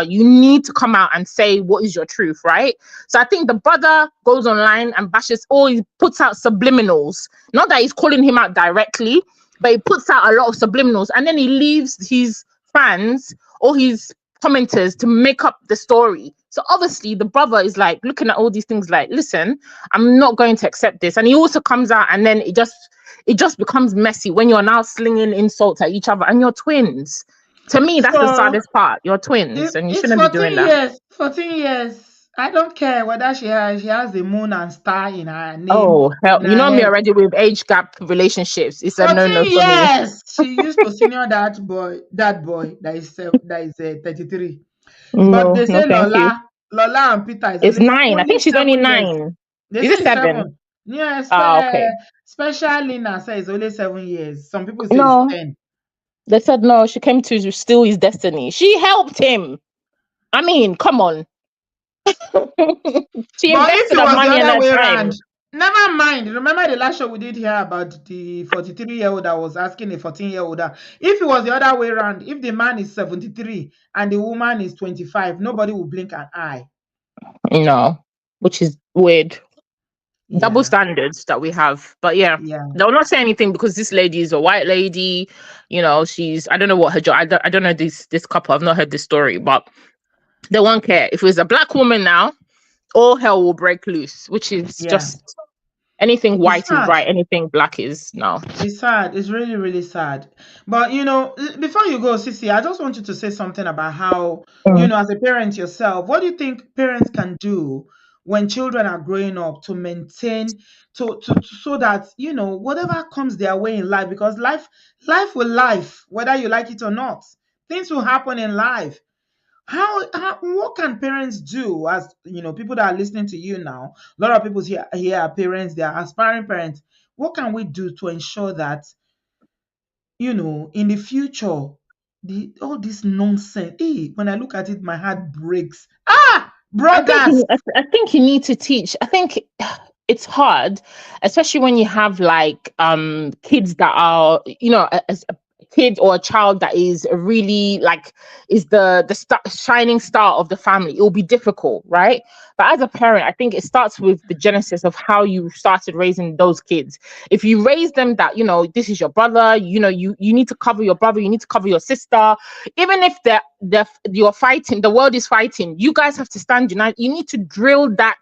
you need to come out and say what is your truth, right? So I think the brother goes online and bashes, or he puts out subliminals. Not that he's calling him out directly, but he puts out a lot of subliminals, and then he leaves his fans or his commenters to make up the story. So obviously the brother is like looking at all these things like, listen, I'm not going to accept this. And he also comes out and then it just becomes messy when you're now slinging insults at each other and you're twins. To me, that's the So saddest part. You're twins and you it's shouldn't be 14 doing that. years. 14 years. I don't care whether she has the moon and star in her name, Oh, hell. in You her know me head. already with age gap relationships. It's a no-no 14 for me. years. She used to senior that boy that is 33. But No, they no, say thank you. Lola and Peter is It's only 9. I only think she's only 7 years. 9. They Is say it it's 7? 7. Yeah, Ah, okay. special Lina says it's only 7 years. Some people say it's No, 10. they said no, she came to steal his destiny. She helped him. I mean, come on. She But if invested it her was the money and other her way around, time. never mind. Remember the last show we did here about the 43-year-old that was asking a 14-year-old. If it was the other way around, if the man is 73 and the woman is 25, nobody will blink an eye. No, which is weird. Double Yeah, standards that we have. But yeah, yeah. they'll not say anything because this lady is a white lady. You know, she's I don't know what her job. I don't know this couple. I've not heard this story, but they won't care. If it was a black woman now, all hell will break loose. Which is Yeah. just anything It's white is sad. right, anything black is no. It's sad. It's really, really sad. But before you go, Sissy, I just want you to say something about how, Mm. as a parent yourself, what do you think parents can do when children are growing up to maintain so that whatever comes their way in life, because life will life, whether you like it or not. Things will happen in life. How what can parents do, as people that are listening to you now? A lot of people here are parents, they are aspiring parents. What can we do to ensure that in the future, the all this nonsense, when I look at it, my heart breaks. Brothers. I think you need to teach. I think it's hard, especially when you have like kids that are kid or a child that is really like is the shining star of the family, it will be difficult, right? But as a parent, I think it starts with the genesis of how you started raising those kids. If you raise them that, this is your brother, you need to cover your brother, you need to cover your sister, even if you're fighting, the world is fighting, you guys have to stand united. You need to drill that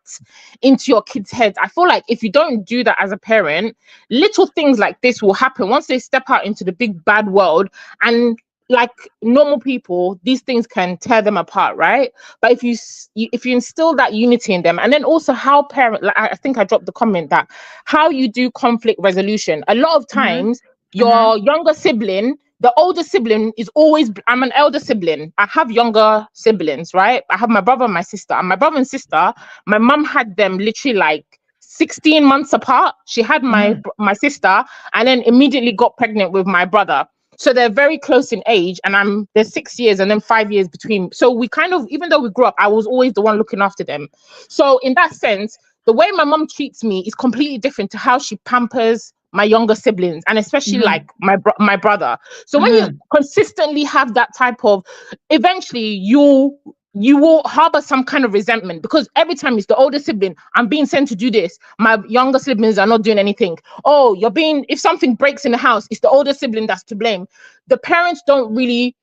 into your kids' heads. I feel like if you don't do that as a parent, little things like this will happen once they step out into the big bad world. And like normal people, these things can tear them apart, right? But if you instill that unity in them, and then also how parent, like I think I dropped the comment that how you do conflict resolution. A lot of Mm-hmm. times, Mm-hmm. your younger sibling, the older sibling is always. I'm an elder sibling. I have younger siblings, right? I have my brother and my sister, and my brother and sister, my mum had them literally like 16 months apart. She had Mm-hmm. my sister, and then immediately got pregnant with my brother. So they're very close in age, and there's 6 years and then 5 years between. So we kind of, even though we grew up, I was always the one looking after them. So in that sense, the way my mom treats me is completely different to how she pampers my younger siblings, and especially Mm-hmm. like my brother. So when you Mm-hmm. consistently have that type of, eventually you will harbor some kind of resentment, because every time it's the older sibling, I'm being sent to do this, my younger siblings are not doing anything. Oh, if something breaks in the house, it's the older sibling that's to blame. The parents don't really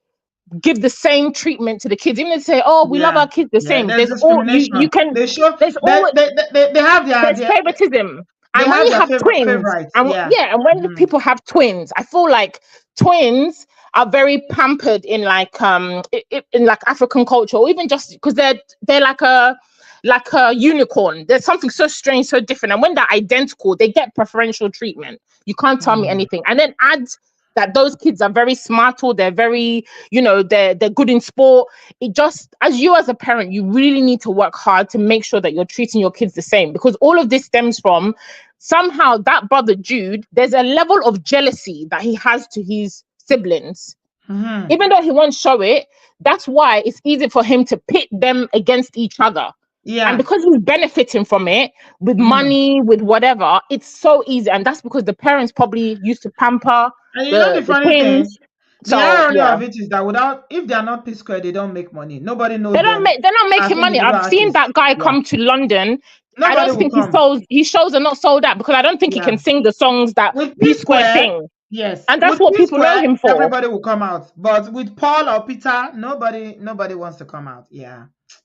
give the same treatment to the kids, even if they say, oh, we love Yeah. our kids the Yeah. same. There's There's all you discrimination. can They show there's that always they have there's their favoritism. they And when have you their have twins, favorites. and Yeah. yeah, and when Mm-hmm. people have twins, I feel like twins are very pampered in like in like African culture, or even just because they're like a unicorn. There's something so strange, so different. And when they're identical, they get preferential treatment. You can't tell me Mm-hmm. anything. And then add that those kids are very smart, or they're very, they're good in sport. It just, as a parent, you really need to work hard to make sure that you're treating your kids the same, because all of this stems from somehow that brother Jude, there's a level of jealousy that he has to his siblings, Mm-hmm. even though he won't show it. That's why it's easy for him to pit them against each other. And Yeah. because he's benefiting from it with Mm-hmm. money, with whatever, it's so easy. And that's because the parents probably used to pamper And you know the the funny thing, twins. the So irony yeah, of it is that if they are not P-Sqaure, they don't make money. Nobody knows them they're not as making money. individual I've seen artists. that guy Yeah. come to London. I Nobody don't will think come. his shows are not sold out, because I don't think he Yeah. can sing the songs that With P-Square P-Sqaure, sing. yes. And that's With what people know P-Sqaure, him for. everybody will come out. But with Paul or Peter, nobody wants to come out. Yeah.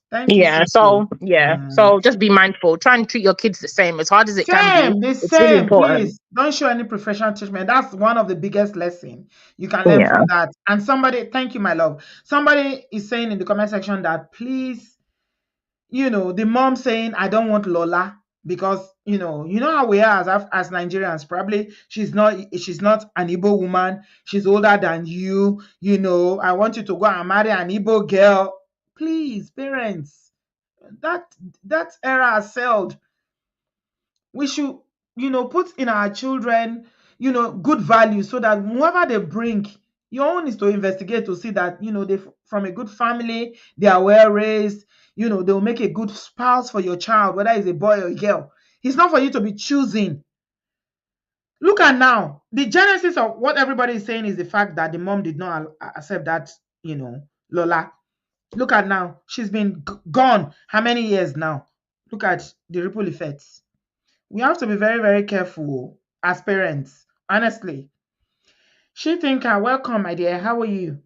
Thank you, Yeah. Cece. So yeah. Mm. So just be mindful. Try and treat your kids the same, as hard as it can be. Same, the It's really same, important. please. Don't show any professional treatment. That's one of the biggest lessons you can learn Yeah. from that. And thank you, my love. Somebody is saying in the comment section that please, the mom saying, I don't want Lola because, how we are as Nigerians. Probably she's not an Igbo woman. She's older than you. I want you to go and marry an Igbo girl. Please, parents, that that era has sailed. We should put in our children good values, so that whoever they bring, your own is to investigate to see that they from a good family, they are well raised, they'll make a good spouse for your child, whether it's a boy or a girl. It's not for you to be choosing. Look at now, the genesis of what everybody is saying is the fact that the mom did not accept that, Lola. Look at now, she's been gone how many years now? Look at the ripple effects. We have to be very, very careful as parents. Honestly. She Thinker, welcome, my dear. How are you?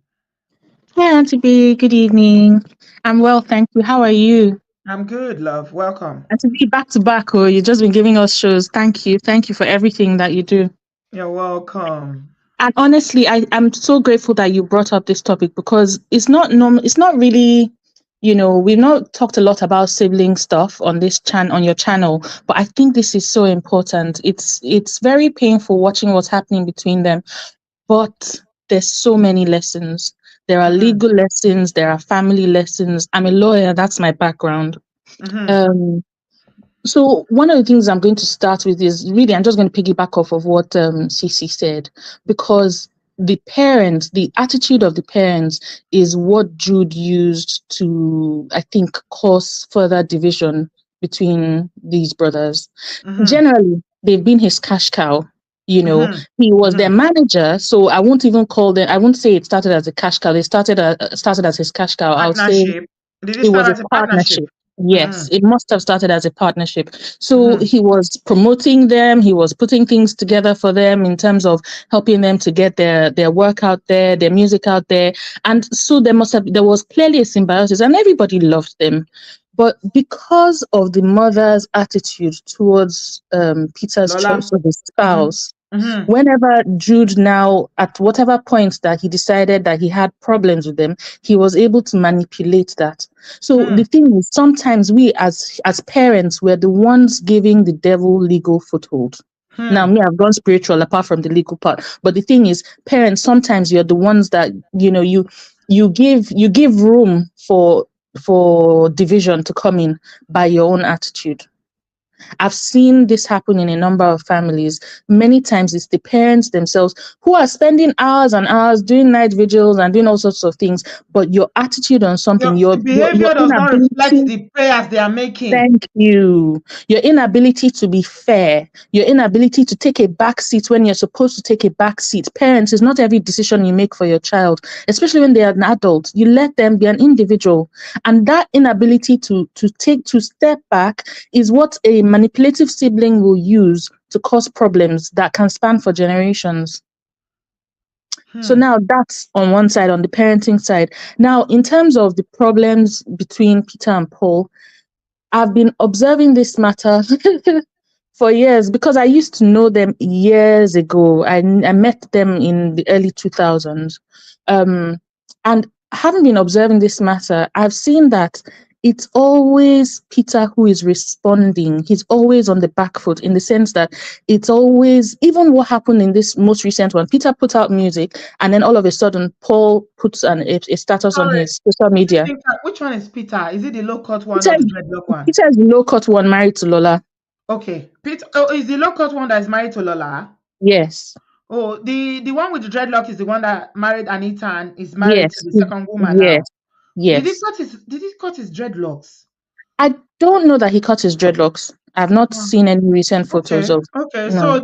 Hi, Auntie B. Good evening. I'm well, thank you. How are you? I'm good, love. Welcome. Auntie B, back to back. Oh, you've just been giving us shows. Thank you. Thank you for everything that you do. You're welcome. And honestly, I'm so grateful that you brought up this topic, because it's not it's not really, we've not talked a lot about sibling stuff on this on your channel, but I think this is so important. It's very painful watching what's happening between them. But there's so many lessons. There are Mm-hmm. legal lessons, there are family lessons. I'm a lawyer, that's my background. Mm-hmm. Um, so one of the things I'm going to start with is really, I'm just going to piggyback off of what Cece said, because the attitude of the parents is what Jude used to, I think, cause further division between these brothers. Mm-hmm. Generally, they've been his cash cow. You know, Mm-hmm. he was their Mm-hmm. manager, so I won't even call them. I won't say it started as a cash cow. They started as his cash cow. I'll say Partnership. Did it it start was a as a partnership? partnership. Yes, Mm-hmm. it must have started as a partnership. So Mm-hmm. he was promoting them, he was putting things together for them in terms of helping them to get their work out there, their music out there. And so there was clearly a symbiosis and everybody loved them. But because of the mother's attitude towards Peter's choice Lola. of his Mm-hmm. spouse, Mm-hmm. whenever Jude now, at whatever point that he decided that he had problems with them, he was able to manipulate that. So Hmm. the thing is, sometimes we as parents were the ones giving the devil legal foothold. Now, Hmm. me, I've gone spiritual apart from the legal part. But the thing is, parents, sometimes you're the ones that, you give room for division to come in by your own attitude. I've seen this happen in a number of families. Many times it's the parents themselves who are spending hours and hours doing night vigils and doing all sorts of things, but your attitude on something, Your your behavior does not reflect inability. the prayers they are making. Thank you. Your inability to be fair, your inability to take a back seat when you're supposed to take a back seat. Parents, is not every decision you make for your child, especially when they are an adult. You let them be an individual. And that inability to step back is what a manipulative sibling will use to cause problems that can span for generations. So Hmm. now that's on one side, on the parenting side. Now, in terms of the problems between Peter and Paul, I've been observing this matter for years because I used to know them years ago. I met them in the early 2000s. And having been observing this matter, I've seen that it's always Peter who is responding. He's always on the back foot in the sense that it's always, even what happened in this most recent one, Peter put out music and then all of a sudden Paul puts a status on Sorry. his social Is it media. Peter? Which one is Peter? Is it the low cut one Peter or the is, dreadlock one? Peter is the low-cut one married to Lola. Okay. Peter. Oh, is the low cut one that is married to Lola? Yes. Oh, the one with the dreadlock is the one that married Anita and is married to Yes, the second woman yes, now. yes. Did he cut his dreadlocks? I don't know that he cut his dreadlocks. I've not seen any recent photos Okay, of. okay. No. So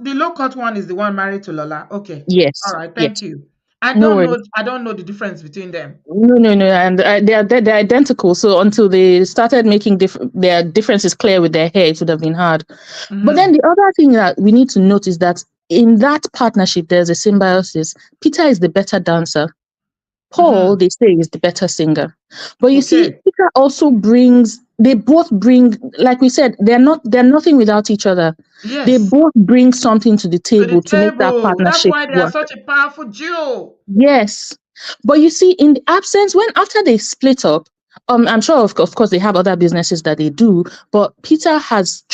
the low cut one is the one married to Lola. Okay. All Yes, right, thank yes. you. I No don't worries. know I don't know the difference between them. No, no, no. And they're identical. So until they started making their differences clear with their hair, it would have been hard. But then Mm-hmm. the other thing that we need to note is that in that partnership, there's a symbiosis. Peter is the better dancer. Paul, Mm-hmm. they say, is the better singer. But you see, Okay. Peter also they both bring, like we said, they're nothing without each other. They Yes. both bring something to the To the table to make that table. That's partnership why they are work. such a powerful duo. Yes. But you see, in the absence, after they split up, I'm sure of course they have other businesses that they do, but Peter has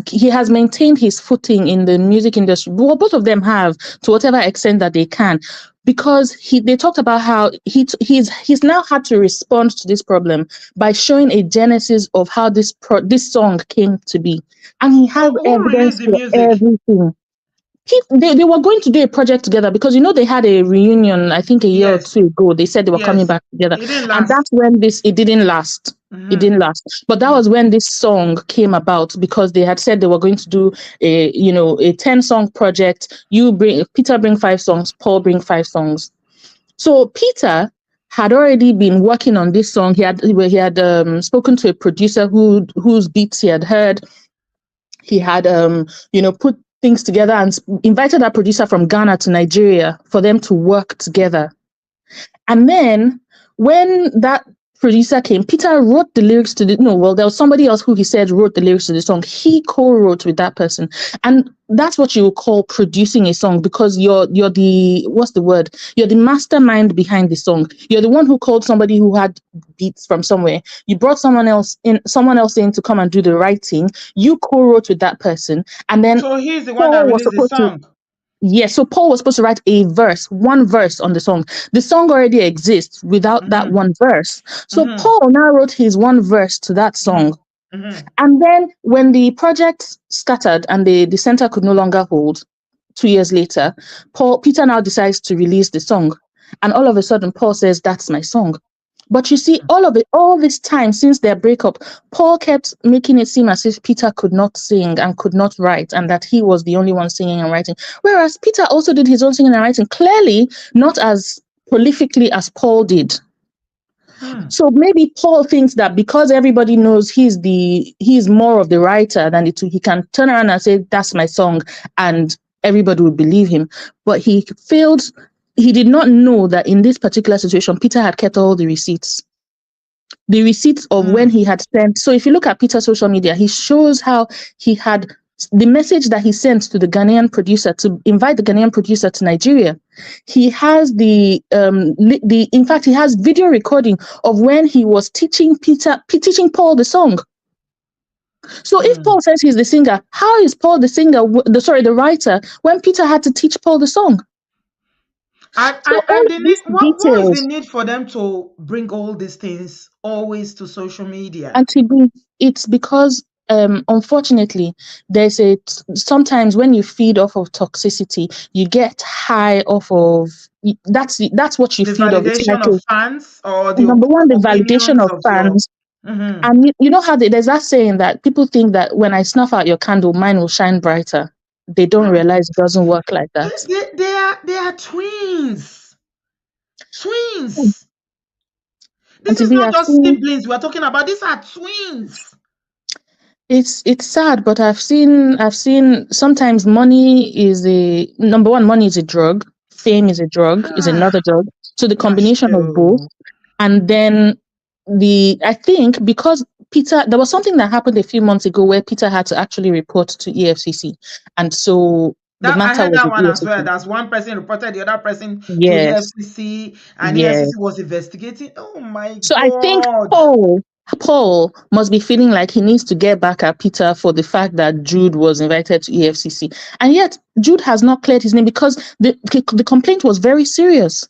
he has maintained his footing in the music industry. Well, both of them have to whatever extent that they can, because they talked about how he's now had to respond to this problem by showing a genesis of how this song came to be, and he So has who evidence released the for music? everything. They were going to do a project together because they had a reunion, I think a year or Yes. two ago. They said they were coming Yes. back together. It didn't And last. that's when it didn't last. It Mm-hmm. didn't last. But that was when this song came about because they had said they were going to do a 10-song project. Peter bring 5 songs, Paul bring 5 songs. So Peter had already been working on this song. He had spoken to a producer whose beats he had heard. He had put things together and invited that producer from Ghana to Nigeria for them to work together. And then when that producer came, Peter wrote the lyrics to there was somebody else who he said wrote the lyrics to the song. He co-wrote with that person. And that's what you would call producing a song, because you're the, what's the word? You're the mastermind behind the song. You're the one who called somebody who had beats from somewhere. You brought someone else in to come and do the writing. You co-wrote with that person. And then So he's the one that Paul was released the supposed to song. Yes, so Paul was supposed to write one verse on the song. The song already exists without that Mm-hmm. one verse. So Mm-hmm. Paul now wrote his one verse to that song. Mm-hmm. And then when the project scattered and the center could no longer hold, 2 years later, Peter now decides to release the song. And all of a sudden, Paul says, "That's my song." But you see, all this time since their breakup, Paul kept making it seem as if Peter could not sing and could not write, and that he was the only one singing and writing. Whereas Peter also did his own singing and writing, clearly not as prolifically as Paul did. So maybe Paul thinks that because everybody knows he's more of the writer than the two, he can turn around and say, "That's my song," and everybody would believe him. But he failed. He did not know that in this particular situation, Peter had kept all the receipts. The receipts of when he had sent. So if you look at Peter's social media, he shows how he had the message that he sent to the Ghanaian producer to invite the Ghanaian producer to Nigeria. He has in fact, he has video recording of when he was teaching Paul the song. So if Paul says he's the singer, how is Paul the writer, when Peter had to teach Paul the song? And what is the need for them to bring all these things always to social media? And it's because unfortunately, sometimes when you feed off of toxicity, you get high off of that's what you the feed off. validation of fans, or the number one, the validation opinions of fans. And you know how there's that saying that people think that when I snuff out your candle, mine will shine brighter. They don't realize it doesn't work like that. They are twins. Twins. This is not just siblings we're talking about. These are twins. It's sad, but I've seen sometimes money is number one, money is a drug, fame is a drug, is another drug. So the combination of both. And then I think because Peter, there was something that happened a few months ago where Peter had to actually report to EFCC. And so the matter I heard was that one EFCC. as well. That's one person reported the other person to EFCC, and EFCC was investigating. Oh my God. So I think Paul must be feeling like he needs to get back at Peter for the fact that Jude was invited to EFCC. And yet Jude has not cleared his name because the complaint was very serious.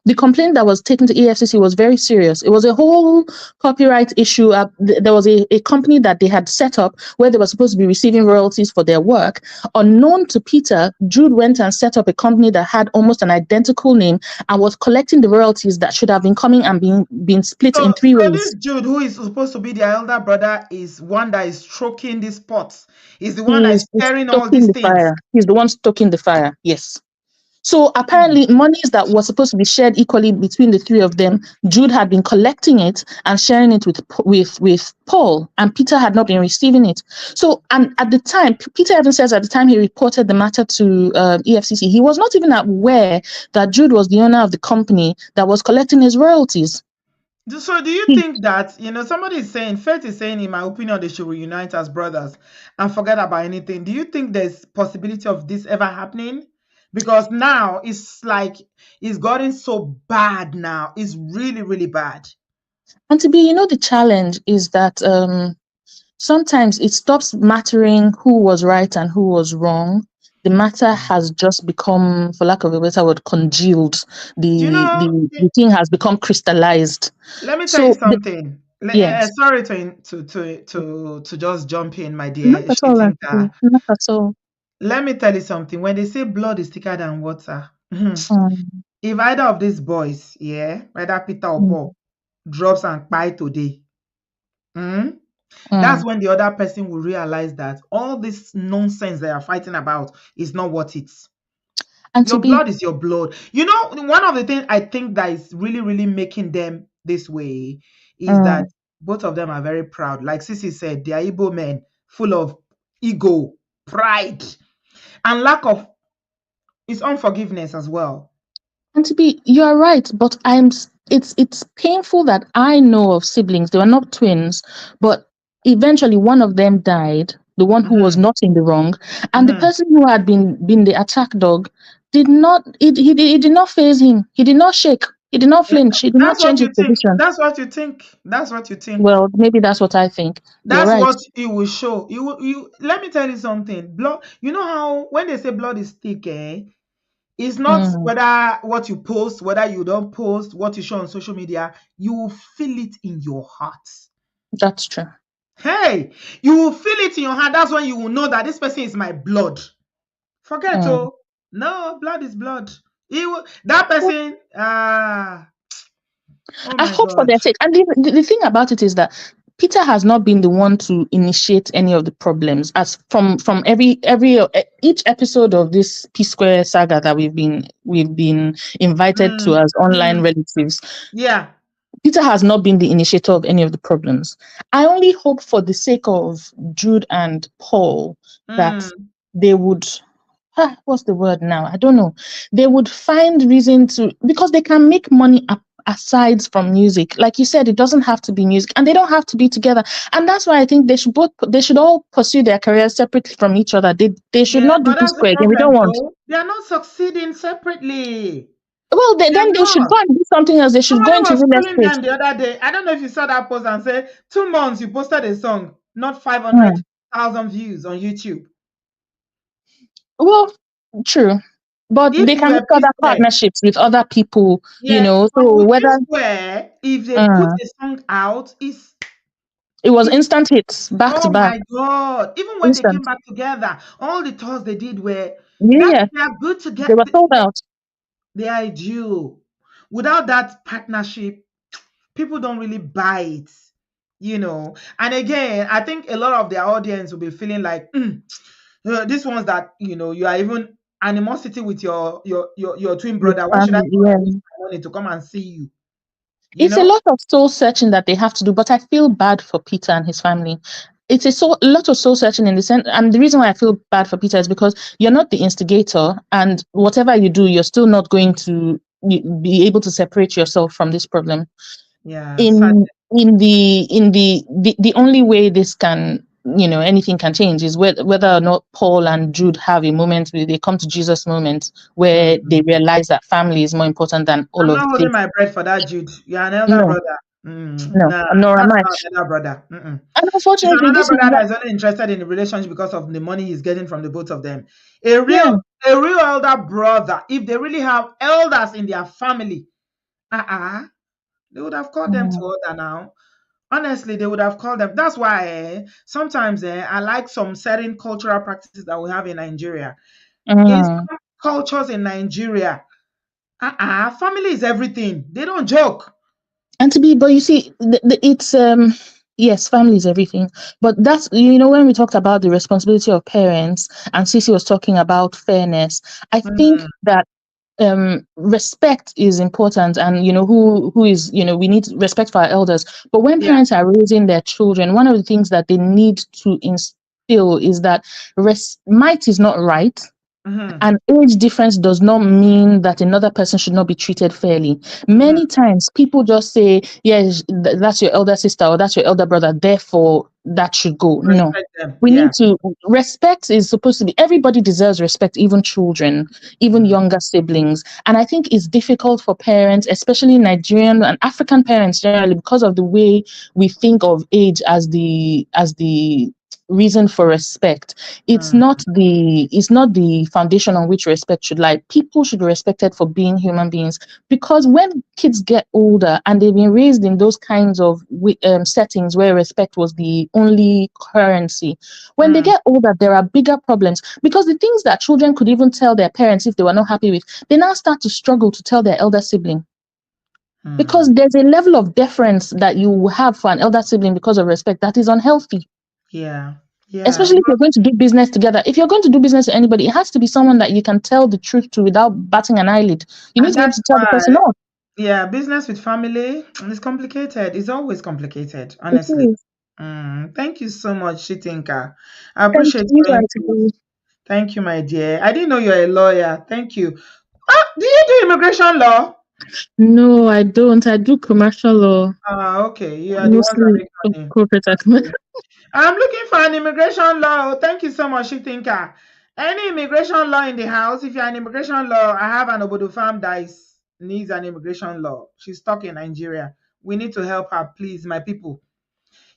The complaint that was taken to EFCC was very serious. It was a whole copyright issue. There was a company that they had set up where they were supposed to be receiving royalties for their work. Unknown to Peter, Jude went and set up a company that had almost an identical name and was collecting the royalties that should have been coming and being split in three ways. So this Jude, who is supposed to be their elder brother, is one that is stroking these pots. He's the one that is stirring all these things. Fire. He's the one stoking the fire. Yes. So apparently monies that was supposed to be shared equally between the three of them, Jude had been collecting it and sharing it with Paul, and Peter had not been receiving it. So, and at the time, Peter even says at the time he reported the matter to EFCC, he was not even aware that Jude was the owner of the company that was collecting his royalties. So do you think that, somebody is saying, Faith is saying, in my opinion, they should reunite as brothers and forget about anything. Do you think there's possibility of this ever happening? Because now it's like it's gotten so bad now. It's really, really bad. And the challenge is that sometimes it stops mattering who was right and who was wrong. The matter has just become, for lack of a better word, congealed. The thing has become crystallized. Let me tell you something. Sorry to just jump in, my dear. Not at all. Let me tell you something. When they say blood is thicker than water, if either of these boys, whether Peter or Paul, drops and buy today, that's when the other person will realize that all this nonsense they are fighting about is not worth it. And your blood is your blood. One of the things I think that is really, really making them this way is that both of them are very proud. Like Sisi said, they are Igbo men full of ego, pride, and lack of unforgiveness as well. And you are right, but it's painful that I know of siblings. They were not twins, but eventually one of them died, the one who was not in the wrong, and the person who had been the attack dog did not faze him. He did not shake. He did not flinch. He did not change his position. That's what you think. Well, maybe that's what I think. That's what it will show. Let me tell you something. Blood. You know how when they say blood is thick, it's not whether what you post, whether you don't post, what you show on social media. You will feel it in your heart. That's true. Hey, you will feel it in your heart. That's when you will know that this person is my blood. Forget no, blood is blood. That person, Oh I my hope for God. their sake. And the thing about it is that Peter has not been the one to initiate any of the problems. As from each episode of this P-Sqaure saga that we've been invited to Mm, as online mm, relatives, yeah. Peter has not been the initiator of any of the problems. I only hope for the sake of Jude and Paul that Mm, they would, what's the word now? I don't know. They would find reason to, because they can make money aside from music. Like you said, it doesn't have to be music and they don't have to be together. And that's why I think they should all pursue their careers separately from each other. They should yeah, not do but that's the P-Sqaure again. We don't problem, want. though. They are not succeeding separately. Well, They are then they should not. go and do something else. They should go Somebody into was real calling estate. them the other day. I don't know if you saw that post and say 2 months you posted a song, not Hmm. 500,000 views on YouTube. Well, true. But If they you can were make other P-Square, partnerships with other people, yeah, but So with whether P-Square, if they put uh, a song out, it was it's instant hits, back to oh back, my God. Even when they came instant. back together, all the tours they did were that Yeah, they are good to they get were sold out. they are a duo. Without that partnership, people don't really buy it. And again, I think a lot of their audience will be feeling like this ones that you are even animosity with your twin With brother. Why should I family, go yeah. and use my money to come and see you? You It's a know? lot of soul searching that they have to do, but I feel bad for Peter and his family. It's a lot of soul searching in the sense, and the reason why I feel bad for Peter is because you're not the instigator, and whatever you do, you're still not going to be able to separate yourself from this problem. Yeah, sad. In the only way this can, anything can change is whether or not Paul and Jude have a moment where they come to Jesus moment where they Mm. realize that family is more important than all I'm of not holding this. my breath for that, Jude. You're an elder No, brother. no, Nah, nor am that's I. not an elder brother. And He's unfortunately, another this is brother what, that is only interested in the relationship because of the money he's getting from the both of them. A yeah. real, a real elder brother, if they really have elders in their family, they would have called them to Mm, order now. Honestly, they would have called them. That's why sometimes I like some certain cultural practices that we have in Nigeria. In mm. some cultures in Nigeria, family is everything. They don't joke. And but you see, it's yes, family is everything. But that's, when we talked about the responsibility of parents, and Cece was talking about fairness. I think Mm, that respect is important, and who is, we need respect for our elders. But when yeah. parents are raising their children, one of the things that they need to instill is that might is not right, Hmm. and age difference does not mean that another person should not be treated fairly. Hmm. Many times people just say, yes, that's your elder sister or that's your elder brother, therefore that should go. No. Respect them. We need Yeah. to, respect is supposed to be, everybody deserves respect, even children, even Mm, younger siblings. And I think it's difficult for parents, especially Nigerian and African parents generally, because of the way we think of age as the reason for respect. it's mm, not the it's not the foundation on which respect should lie. People should be respected for being human beings, because when kids get older and they've been raised in those kinds of settings where respect was the only currency, when they mm, get older there are bigger problems, because the things that children could even tell their parents if they were not happy with, they now start to struggle to tell their elder sibling, because mm. there's a level of deference that you have for an elder sibling because of respect that is unhealthy, Yeah. Yeah. especially if you're going to do business together. If you're going to do business with anybody, it has to be someone that you can tell the truth to without batting an eyelid. You need And to be able that's to tell the why, person, no, yeah, business with family is complicated. It's always complicated, it honestly. is. Thank you so much, Shitinka. I Thank appreciate you, your input. Auntie. Thank you, my dear. I didn't know you're a lawyer. Thank you. Do you do immigration law? No, I don't. I do commercial law, Okay. You are the ones that mostly make money. corporate Okay. account. I'm looking for an immigration law. Thank you so much, Shitinka. Any immigration law in the house? If you're an immigration law, I have an Obodo farm that needs an immigration law. She's stuck in Nigeria. We need to help her, please, my people.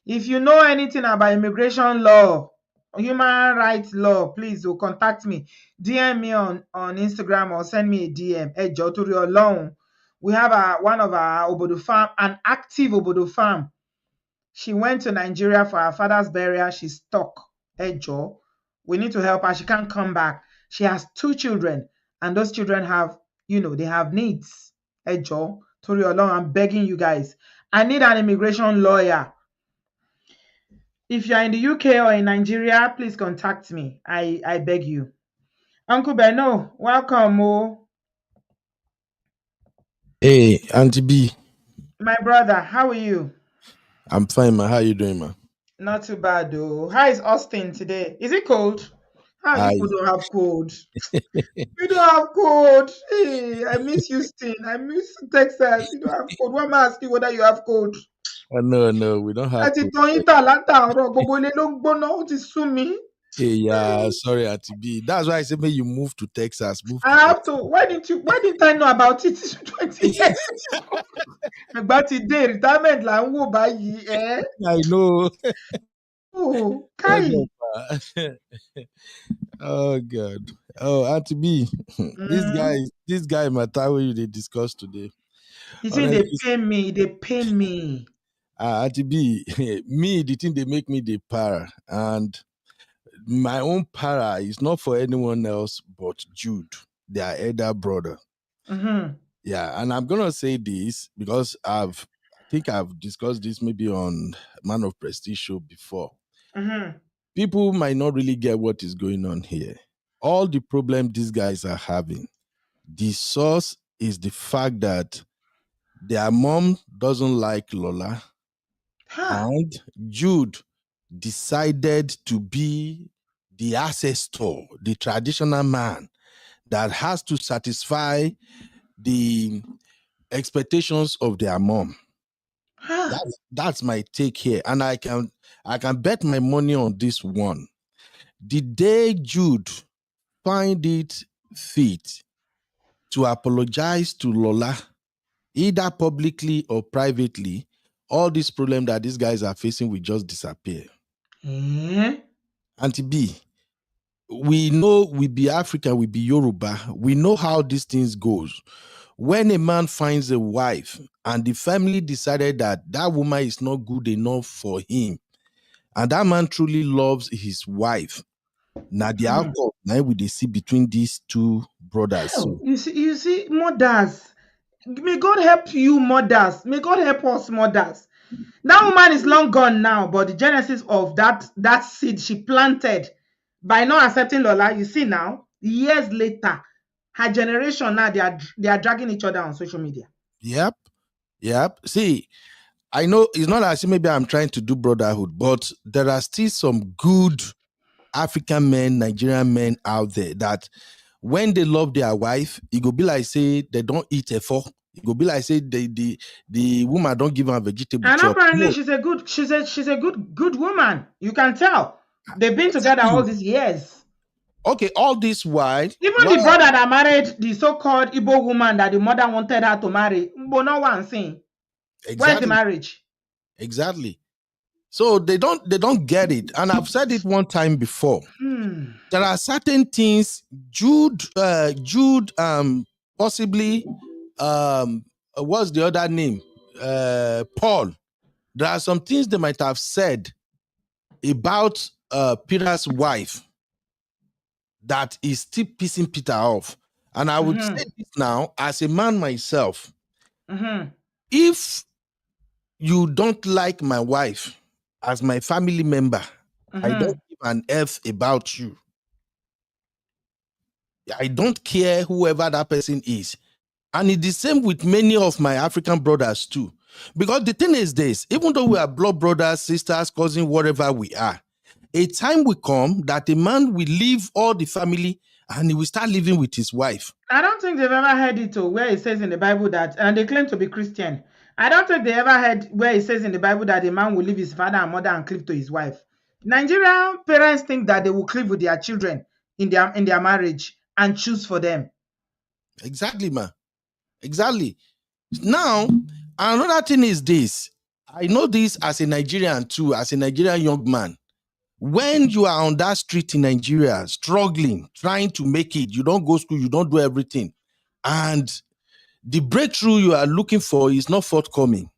If you know anything about immigration law, human rights law, please contact me. DM me on Instagram or send me a DM. Ejo Tori Olohun. We have one of our Obodo farm, an active Obodo farm. She went to Nigeria for her father's burial. She's stuck. Ejo. We need to help her. She can't come back. She has 2 children, and those children have, they have needs. Ejo. Tori Olong, I'm begging you guys. I need an immigration lawyer. If you're in the UK or in Nigeria, please contact me. I beg you. Uncle Beno, welcome. Oh. Hey, Auntie B. My brother, how are you? I'm fine, man. How you doing, man? Not too bad, though. How is Austin today? Is it cold? How you I people don't have cold? You don't have cold. Hey, I miss Houston. I miss Texas. You don't have cold. Why am I asking whether you have cold? no, we don't have Àti cold. tàn yín tà látàárọ̀, gbogbo ilé ló ń gbóná, ó ti sú mi. Hey, yeah, sorry, Auntie B. That's why I said, maybe you move to Texas. Move to I have Texas. to. Why didn't I know about it 20 years ago? Ẹ̀gbá ti dé retirement là ń wò báyìí. I know. Oh, Oh, Kai. no, man. Oh, God. Oh, Auntie B. This guy, matter what you they discuss today. You think they Honestly, pain me? They pain me. Auntie B, me, the thing they make me the para. And my own para is not for anyone else but Jude, their elder brother. Mm-hmm. Yeah, and I'm gonna say this because I think I've discussed this maybe on Man of Prestige show before. Mm-hmm. People might not really get what is going on here. All the problem these guys are having, the source is the fact that their mom doesn't like Lola, Huh. and Jude decided to be the ancestor, the traditional man that has to satisfy the expectations of their mom. Huh. That's my take here, and I can bet my money on this one. The day Jude find it fit to apologize to Lola, either publicly or privately, all this problem that these guys are facing will just disappear. Eh? Auntie B, we know we be African, we be Yoruba, we know how these things goes. When a man finds a wife and the family decided that that woman is not good enough for him, and that man truly loves his wife, now the outcome now we they see between these two brothers. Hell, So you see, mothers. May God help you, mothers. May God help us, mothers. That woman is long gone now, but the genesis of that seed she planted by not accepting Lola, you see now, years later, her generation now they are dragging each other on social media. yep. See, I know it's not as if maybe I'm trying to do brotherhood, but there are still some good African men, Nigerian men out there that when they love their wife, it go be like say they don't eat a fork. It go be like say the woman don't give them a vegetable And chop. apparently No, she's a good woman. You can tell. They've been together all these years. okay, all this while, Even the brother that married the so-called Igbo woman that the mother wanted her to marry, but no one saying. Where's the marriage? Exactly. So they don't get it. And I've said it one time before. There are certain things Jude possibly what's the other name? Paul. There are some things they might have said about Peter's wife that is still pissing Peter off. And I would say this now as a man myself. If you don't like my wife as my family member, I don't give an F about you. I don't care whoever that person is. And it's the same with many of my African brothers too. Because the thing is this, even though we are blood brothers, sisters, cousins, whatever we are, a time will come that a man will leave all the family and he will start living with his wife. I don't think they've ever heard it where it says in the Bible that, and they claim to be Christian. I don't think they ever heard where it says in the Bible that a man will leave his father and mother and cleave to his wife. Nigerian parents think that they will cleave with their children in their marriage and choose for them. Exactly, man. Exactly. Now, another thing is this. I know this as a Nigerian too, as a Nigerian young man. When you are on that street in Nigeria, struggling, trying to make it, you don't go school, you don't do everything, and the breakthrough you are looking for is not forthcoming.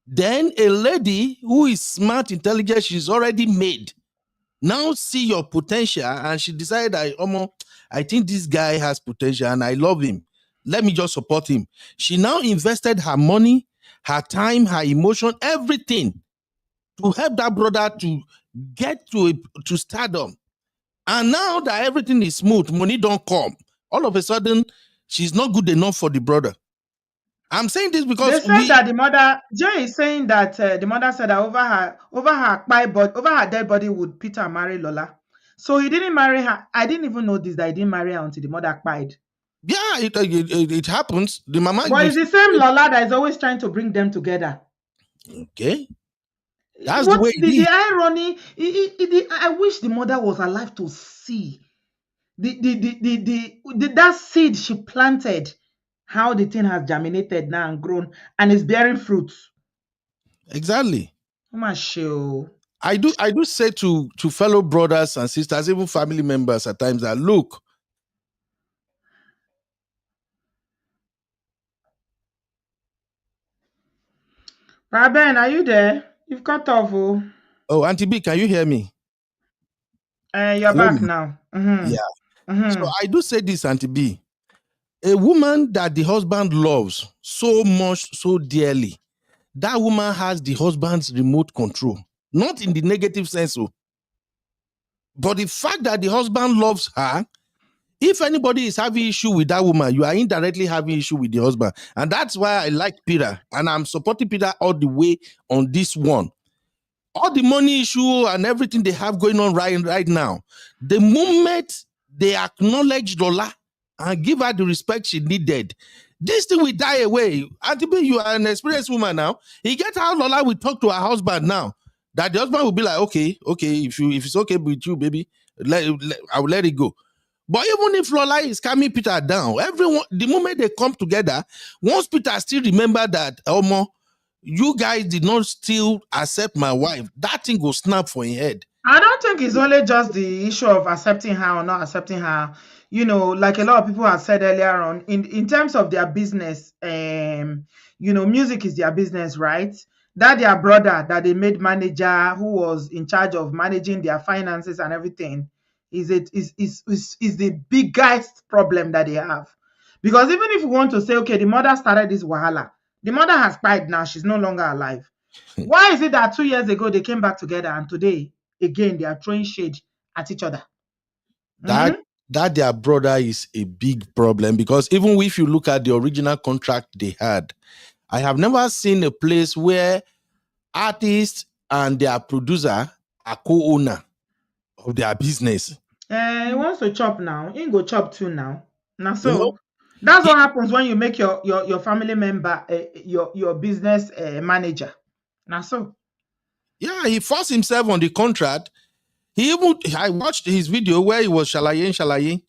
Then a lady who is smart, intelligent, she's already made, now see your potential, and she decided, I think this guy has potential and I love him. let me just support him. She now invested her money, her time, her emotion, everything to help that brother to get to stardom. And now that everything is smooth, money don't come. All of a sudden, she's not good enough for the brother. I'm saying this because They said that the mother, Jay is saying that the mother said that over her dead body would Peter marry Lola. So he didn't marry her. I didn't even know this, that he didn't marry her until the mother died. Yeah, it happens. The mama. But it's the same Lola that is always trying to bring them together. Okay. That's the way the irony. I wish the mother was alive to see that seed she planted, how the thing has germinated now and grown and is bearing fruits. Exactly. Show. I do say to fellow brothers and sisters, even family members at times, that look, Ben, are you there? You've cut off. Oh, Auntie B, can you hear me? You're back now. Yeah. So I do say this, Auntie B. A woman that the husband loves so much, so dearly, that woman has the husband's remote control. Not in the negative sense, but the fact that the husband loves her, if anybody is having issue with that woman, you are indirectly having issue with the husband. And that's why I like Peter, and I'm supporting Peter all the way on this one. All the money issue and everything they have going on right now, the moment they acknowledge Lola and give her the respect she needed, this thing will die away. Auntie B, you are an experienced woman now. You get how Lola will talk to her husband now. That the husband will be like, okay, if it's okay with you, baby, I will let it go. But even if Lola is calming Peter down, everyone, the moment they come together, once Peter still remember that, Omo, you guys did not still accept my wife, that thing will snap for his head. I don't think it's only just the issue of accepting her or not accepting her. You know, like a lot of people have said earlier on, in terms of their business, music is their business, right? That their brother that they made manager, who was in charge of managing their finances and everything, is the biggest problem that they have. Because even if we want to say, okay, the mother started this wahala, the mother has died now, she's no longer alive. Why is it that 2 years ago they came back together and today again they are throwing shade at each other? That their brother is a big problem, because even if you look at the original contract they had, I have never seen a place where artists and their producer are co-owner of their business. He wants to chop now. He go chop too now. Now so that's what happens when you make your family member your business manager. Now so. Yeah, he forced himself on the contract. I watched his video where he was shalaye.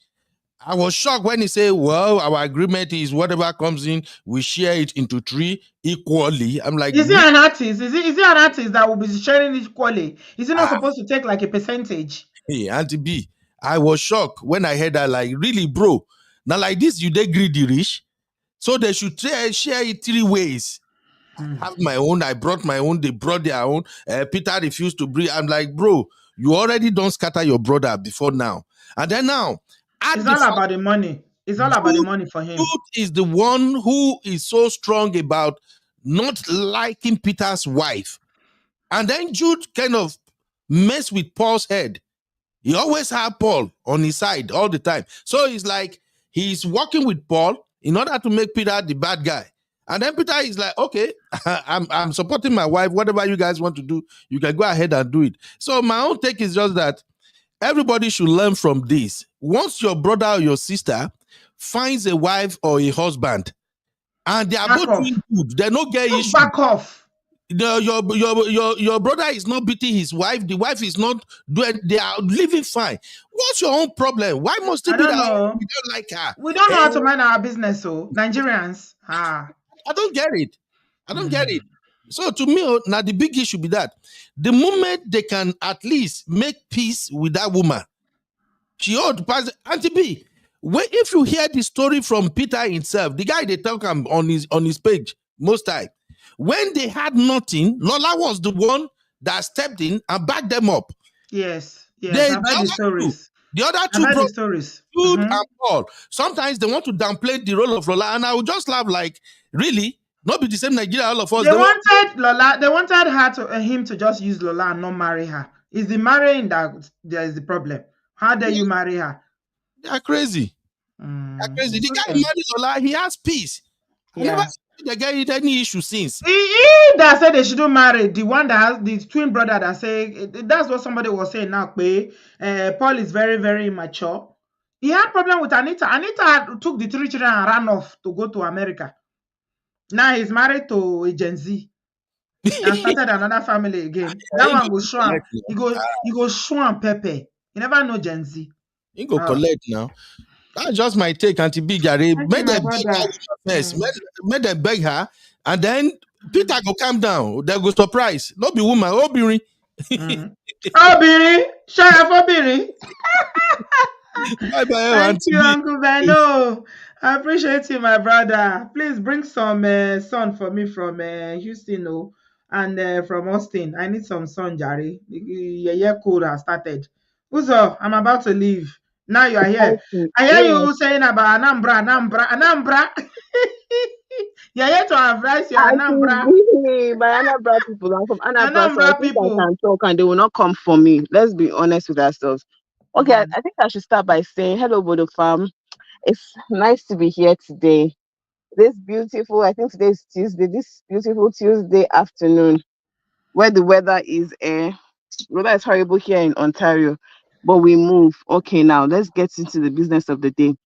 I was shocked when he said, well, our agreement is whatever comes in, we share it into 3 equally. I'm like, is he an artist? Is he an artist that will be sharing it equally? Is he not supposed to take like a percentage? Hey, Auntie B, I was shocked when I heard that, like, really, bro. Now, like this, you they greedy rich. So they should share it 3 ways. I have my own, I brought my own, they brought their own. Peter refused to bring. I'm like, bro, you already don't scatter your brother before now. And then now, it's all about the money. It's all about the money for him. Jude is the one who is so strong about not liking Peter's wife. And then Jude kind of messed with Paul's head. He always had Paul on his side all the time. So it's like he's working with Paul in order to make Peter the bad guy. And then Peter is like, okay, I'm supporting my wife. Whatever you guys want to do, you can go ahead and do it. So my own take is just that everybody should learn from this. Once your brother or your sister finds a wife or a husband, and they are both doing good, they don't get issues. Back off. Your brother is not beating his wife. The wife is not doing. They are living fine. What's your own problem? Why must it be that we don't like her? We don't know how to mind our business, so Nigerians. I don't get it. I don't get it. So to me, now the big issue be that the moment they can at least make peace with that woman, she ought to pass. Auntie B, if you hear the story from Peter himself, the guy they talk on his page most time, when they had nothing, Lola was the one that stepped in and backed them up. Yes, I've heard the stories. The other I've two heard the brothers, stories. Jude and Paul, sometimes they want to downplay the role of Lola, and I would just laugh like, really? Not be the same Nigeria, all of us. They wanted Lola. They wanted her to him to just use Lola and not marry her. It's the marrying that there is the problem. How dare you marry her? They are crazy. They are crazy. The It's guy okay. married Lola, he has peace. I never Yeah. seen the guy with any issue since. He that said they shouldn't marry, the one that has the twin brother that say that's what somebody was saying now. Paul is very, very immature. He had problem with Anita. Anita took the 3 children and ran off to go to America. Now he's married to a Gen Z and started another family again. That one go show him. He go show him Pepe. You never know Gen Z. He go collect now. That's just my take, Auntie B. Gary. Thank you, Make my them beg her brother. first. Make them beg her, and then Peter go calm down. They go surprise. Not be woman, Obiri. Obiri, shut up, Obiri. Bye bye, Thank Auntie you, B. Uncle Beno. I appreciate you, my brother. Please bring some sun for me from Houston, and from Austin. I need some sun, Jari. The year cold has started. Uzo, I'm about to leave. Now you are here. I hear you saying about Anambra. You're here to advise your Anambra. My Anambra people, I'm from Anambra, so I Anambra think people. I can talk and they will not come for me. Let's be honest with ourselves. Okay, I think I should start by saying hello, Bodo fam. It's nice to be here today. This beautiful, I think today is Tuesday, this beautiful Tuesday afternoon, where the weather is weather is horrible here in Ontario, but we move. Okay, now let's get into the business of the day.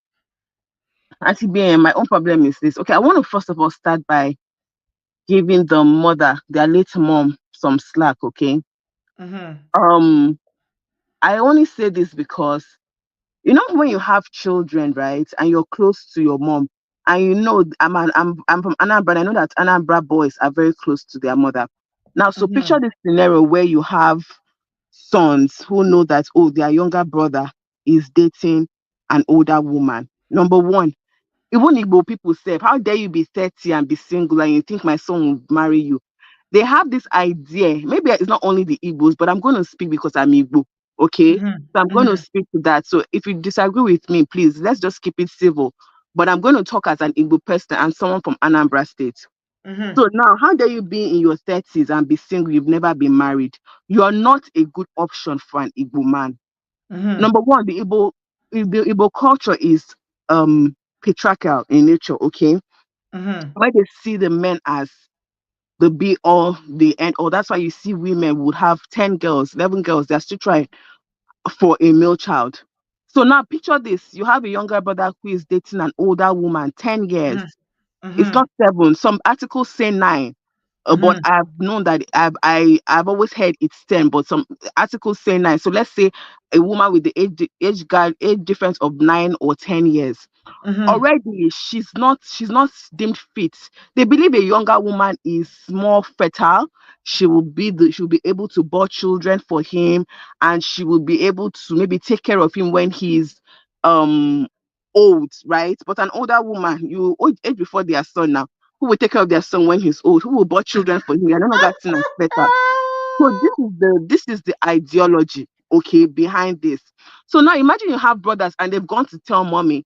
Actually, my own problem is this. Okay, I want to first of all start by giving the mother, their late mom, some slack. Okay. Um, I only say this because when you have children, right, and you're close to your mom, and I'm from Anambra, and I know that Anambra boys are very close to their mother. Now, so picture this scenario where you have sons who know that their younger brother is dating an older woman. Number one, even Igbo people say, how dare you be 30 and be single and you think my son will marry you? They have this idea. Maybe it's not only the Igbos, but I'm going to speak because I'm Igbo. Okay. So I'm going to speak to that. So if you disagree with me, please, let's just keep it civil. But I'm going to talk as an Igbo person and someone from Anambra State. So now, how dare you be in your 30s and be single? You've never been married. You are not a good option for an Igbo man. Number one, the Igbo culture is patriarchal in nature, okay? Where they see the men as the be all, the end all. That's why you see women would have 10 girls, 11 girls. They're still trying for a male child. So now picture this. You have a younger brother who is dating an older woman, 10 years. It's not 7. Some articles say 9. But I've known that I've always heard it's 10, but some articles say 9. So let's say a woman with the age difference of 9 or 10 years. Already she's not deemed fit. They believe a younger woman is more fertile. She will be able to bear children for him, and she will be able to maybe take care of him when he's old, right? But an older woman, you age before their son now. Who will take care of their son when he's old? Who will bear children for him? I don't know that thing is better. So this is the ideology, okay, behind this. So now imagine you have brothers and they've gone to tell mommy.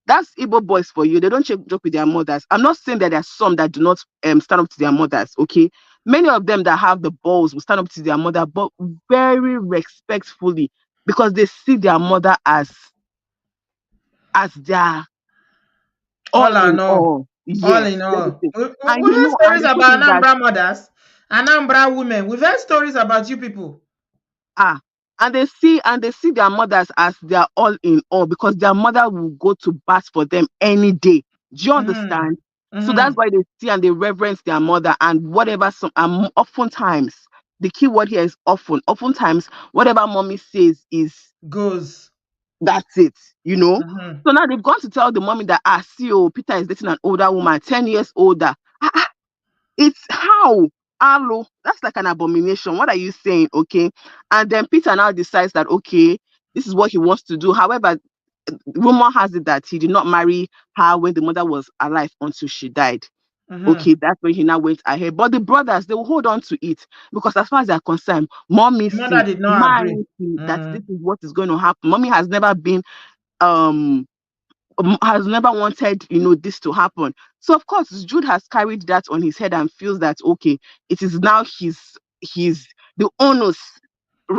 That's Igbo boys for you. They don't joke with their mothers. I'm not saying that there are some that do not stand up to their mothers, okay? Many of them that have the balls will stand up to their mother, but very respectfully, because they see their mother as their all in all. All Yes, in let me all. say. We've And heard and stories the truth about is that Anambra mothers, Anambra women. We've heard stories about you people. and they see their mothers as their all in all because their mother will go to bat for them any day. Do you understand? So that's why they see and they reverence their mother and whatever. Oftentimes, the key word here is often. Oftentimes, whatever mommy says is Goes. that's it. So now they've gone to tell the mommy that Peter is dating an older woman, 10 years older. It's how. Hello, that's like an abomination. What are you saying? Okay. And then Peter now decides that, okay, this is what he wants to do. However, rumor has it that he did not marry her when the mother was alive until she died. Okay, that's when he now went ahead. But the brothers, they will hold on to it because, as far as they're concerned, mommy The mother see, did not mommy agree. see that this is what is going to happen. Mommy has never been um has never wanted, this to happen. So of course, Jude has carried that on his head and feels that okay, it is now his the onus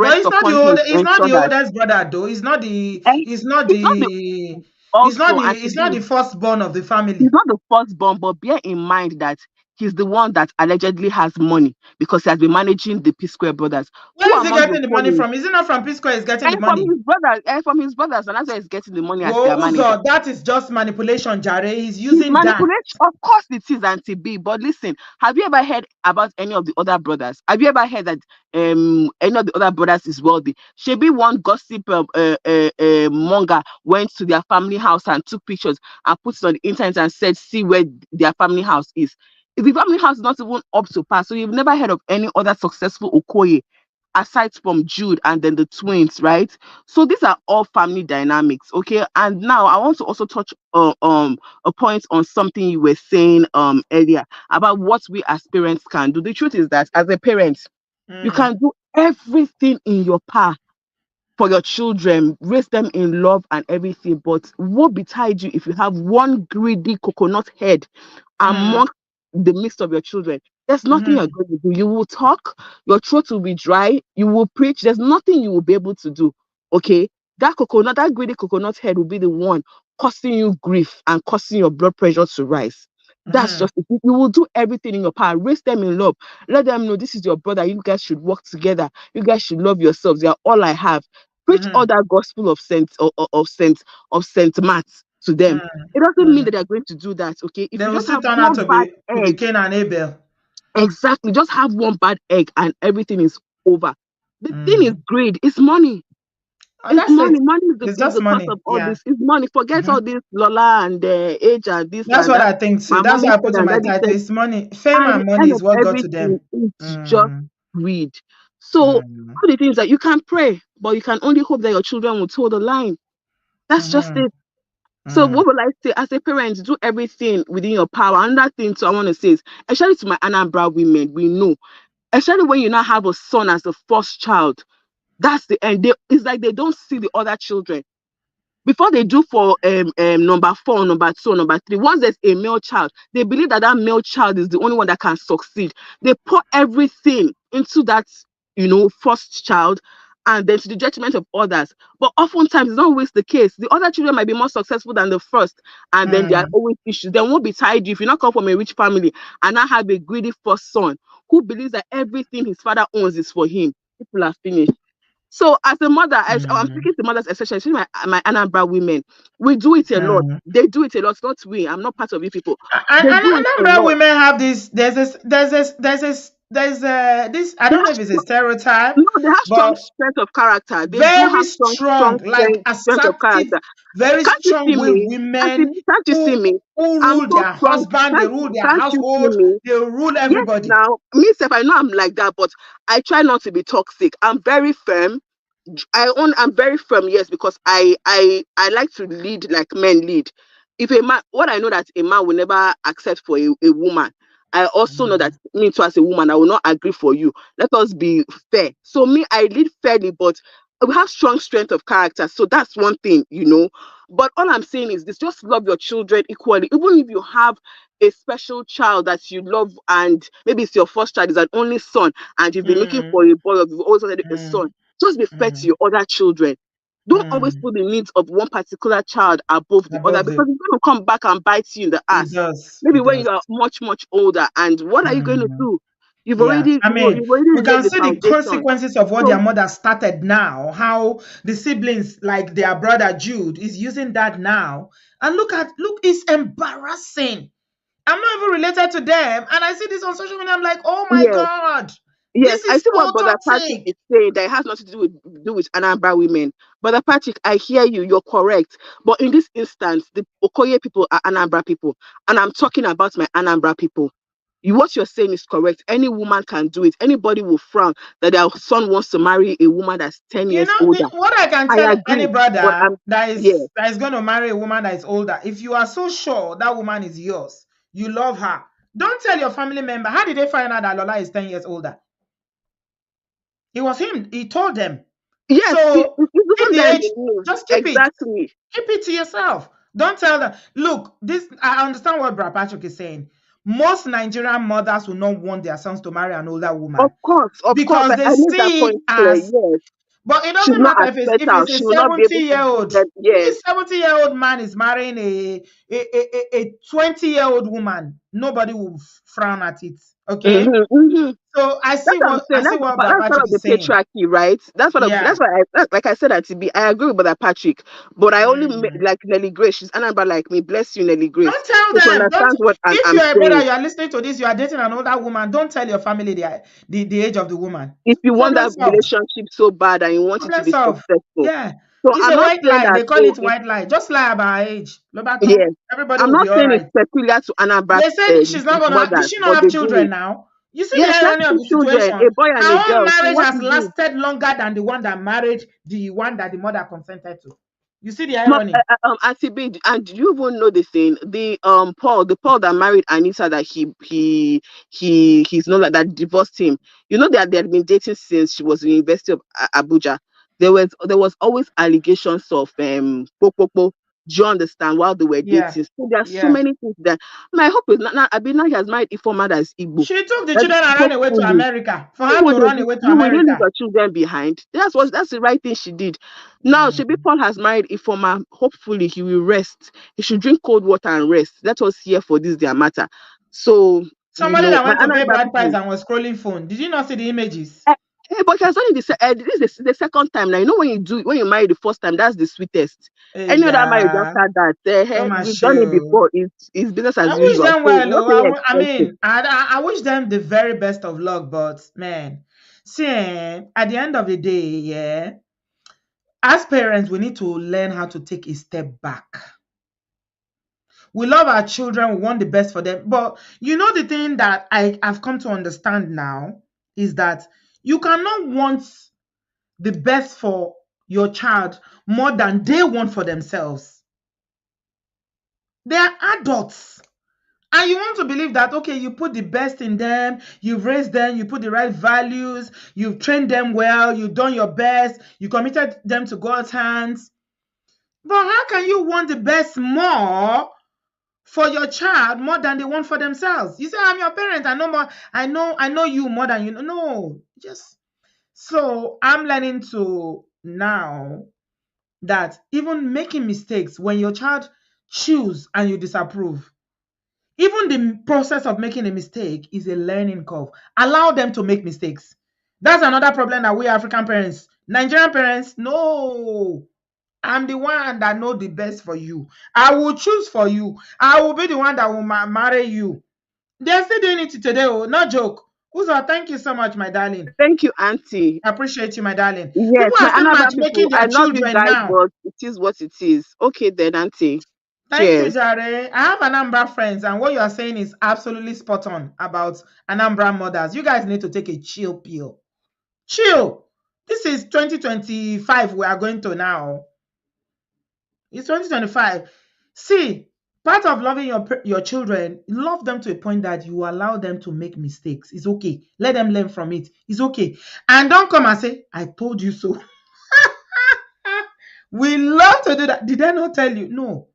But rests it's not the upon him old. to It's not ensure the that. oldest brother though. It's not the. And It's not it's not the the. It's not also the. and It's not the firstborn of the he's family. not the firstborn, but bear in mind that he's the one that allegedly has money because he has been managing the P-Square brothers. Who Where is he among getting the money Okoye? from? Is it not from P-Sqaure he's getting the And from money? his brothers, and that's why he's getting the money as their Whoa, manager. Uzo, that is just manipulation, Jare. He's He's using that. manipulation. Of course it is, Auntie B. But listen, have you ever heard about any of the other brothers? Have you ever heard that any of the other brothers is wealthy? Maybe one gossip monger went to their family house and took pictures and put it on the internet and said, see where their family house is. If the family house is not even up to par, so you've never heard of any other successful Okoye aside from Jude and then the twins, right? So these are all family dynamics, okay? And now I want to also touch a point on something you were saying earlier about what we as parents can do. The truth is that as a parent, you can do everything in your power for your children, raise them in love and everything. But what betide you if you have one greedy coconut head among the midst of your children? There's nothing you're going to do. You will talk, your throat will be dry, you will preach. There's nothing you will be able to do. Okay? That greedy coconut head will be the one causing you grief and causing your blood pressure to rise. That's just it. You will do everything in your power. Raise them in love. Let them know this is your brother. You guys should work together. You guys should love yourselves. They are all I have. Preach all that gospel of Saint Matt to them. It doesn't mean that they're going to do that. Okay, if They you will just still have turn out one bad to be egg, Cain and Abel. exactly, just have one bad egg and everything is over. The thing is greed. It's money. Oh, It's that's it. money. Money is It's is just the cause money. of all Yeah. this. It's money. Forget all this Lola and age and this That's and what that. I think too. My That's mommy what I said put in and my daddy title. said. It's money. Fame And and the money end is of what got to everything, them. it's just Mm, greed. So mm, all the things that you can pray, but you can only hope that your children will toe the line. That's just mm, it. So mm. what will I say? As a parent, do everything within your power. Another thing too I want to say is, especially to my Anambra women, we know, especially when you now have a son as the first child, that's the end. It's like they don't see the other children before they do for number 4, number 2, number 3. Once there's a male child, they believe that that male child is the only one that can succeed. They pour everything into that, first child, and then to the detriment of others. But oftentimes it's not always the case. The other children might be more successful than the first, and then there are always issues. They won't be tied you if you not come from a rich family and not have a greedy first son who believes that everything his father owns is for him. People are finished. So as a mother, I'm speaking to mothers, especially my Anambra women, we do it a lot. They do it a lot, not we. I'm not part of you people. They do it a Anambra lot. women have this. There's I They don't know have if it's a stereotype, no, they have strong but strength of character. They do very have strong strong, like strength of assertive, character. very Can't you strong see willed me? women Can't you see me? who I'm rule so their strong. husband, they rule their Can't you see household, me? they rule Yes, everybody. now, me, self, I know I'm like that, but I try not to be toxic. I'm very firm. I'm very firm, yes, because I like to lead like men lead. If a man, what I know that a man will never accept for a woman, I also know that me too as a woman, I will not agree for you. Let us be fair. So me, I lead fairly, but we have strong strength of character. So that's one thing. But all I'm saying is this: just love your children equally, even if you have a special child that you love, and maybe it's your first child, is an only son, and you've been looking Mm, for a boy, or you've always wanted a mm, son. Just be fair to mm, your other children. Don't always mm. put the needs of one particular child above the other Above because the, it's going to come back and bite you in the it ass. does, Maybe it when does. you are much, much older. And what are you going to Mm. do? You've Yeah, already I mean, you've already we laid can the see the foundation. consequences of what So their mother started now, how the siblings, like their brother Jude, is using that now. And look, it's embarrassing. I'm not even related to them. And I see this on social media. I'm like, oh my yes, God, yes, this I is see so what Brother Patrick toxic. is saying that it has nothing to do with Anambra women. Brother Patrick, I hear you, you're correct. But in this instance, the Okoye people are Anambra people. And I'm talking about my Anambra people. What you're saying is correct. Any woman can do it. Anybody will frown that their son wants to marry a woman that's 10 You years know, older. what I can I tell any agree. But brother I'm, that yeah, is going to marry a woman that is older, if you are so sure that woman is yours, you love her, Don't tell your family member. How did they find out that Lola is 10 years older? It was him. He told them. Yes, So keep even the then age. they knew. Just keep it. Exactly. Keep it to yourself. Don't tell them. Look, this I understand what Brad Patrick is saying. Most Nigerian mothers will not want their sons to marry an older woman Of course. because they I made that see it point clear. as. Yes. But it She will doesn't not matter accept if her. it's a She will not be able to give 70-year-old. them. If Yes. a 70-year-old man is marrying a 20-year-old woman, nobody will frown at it. Okay. So I That's see what I'm what saying. Brad That's part Patrick of the is saying. patriarchy, right? Yeah. That's why like I said at TB, I agree with Brother Patrick, but I only like Nelly Grace. She's Anambra like me. Bless you, Nelly Grace. Don't tell So she them. Don't. understands what If I'm you're a brother, saying. you are listening to this, you are dating an older woman. Don't tell your family the age of the woman. If you want Problem that solved. relationship so bad and you want it to Problem be solved. successful, Yeah. so It's I'm a not white saying lie. that. They call it white lie. Just lie about her age. Lobaton. Yes, Everybody I'm will not be all saying it's right. peculiar to Anambra They said she's not gonna. Did mothers, she not but have they do children it. now? You see the Yes, she has irony of two the children, situation. a boy and a Her own girl. So marriage what has is it? lasted longer than the one that married the one that the mother consented to. You see the Mom, irony? Auntie B, and do you even know the thing? The Paul that married Anita, that he's not like that, divorced him. You know that they had been dating since she was in the University of Abuja. There was always allegations of po. Do you understand? While they were Yeah. dating, so there are so Yeah. many things that my hope is now. Abina has married Ifoma that is Igbo. She took the That children and ran away to hopefully America. For her to run away to you will leave America. your children behind. That's the right thing she did. Now, Mm. Shebi Paul has married Ifoma. Hopefully, he will rest. He should drink cold water and rest. Let us hear for this their matter. So, Somebody that my went to pay Anambra bride price people. and was scrolling phone. Did you not see the images? But he has done it this is the second time now. You know when you marry the first time, that's the sweetest. Hey, Any other marriage yeah. after that, Come and we've done it show. before. It's business I as wish usual. them So well, what though. are you I expecting? mean, I wish them the very best of luck, but man, see, at the end of the day, yeah, as parents, we need to learn how to take a step back. We love our children, we want the best for them. But you know, the thing that I've come to understand now is that you cannot want the best for your child more than they want for themselves. They are adults. And you want to believe that, okay, you put the best in them, you've raised them, you put the right values, you've trained them well, you've done your best, you committed them to God's hands. But how can you want the best more for your child more than they want for themselves? You say, I'm your parent, I know more, I know you more than you know. No, just so I'm learning to now that even making mistakes when your child choose and you disapprove, even the process of making a mistake is a learning curve. Allow them to make mistakes. That's another problem that we African parents, Nigerian parents, no. I'm the one that know the best for you. I will choose for you. I will be the one that will marry you. They're still doing it today, oh, no joke. Uzo, thank you so much, my darling. Thank you, Auntie. I appreciate you, my darling. Yes, People my are still Anambra matchmaking people, their I love you children guys, now. but it is what it is. Okay then, Auntie. Thank you, Cheers. Jare. I have Anambra friends, and what you are saying is absolutely spot on about Anambra mothers. You guys need to take a chill pill. Chill. This is 2025 we are going to now. It's 2025. See, part of loving your children, love them to a point that you allow them to make mistakes. It's okay. Let them learn from it. It's okay. And don't come and say, I told you so. We love to do that. Did I not tell you? No.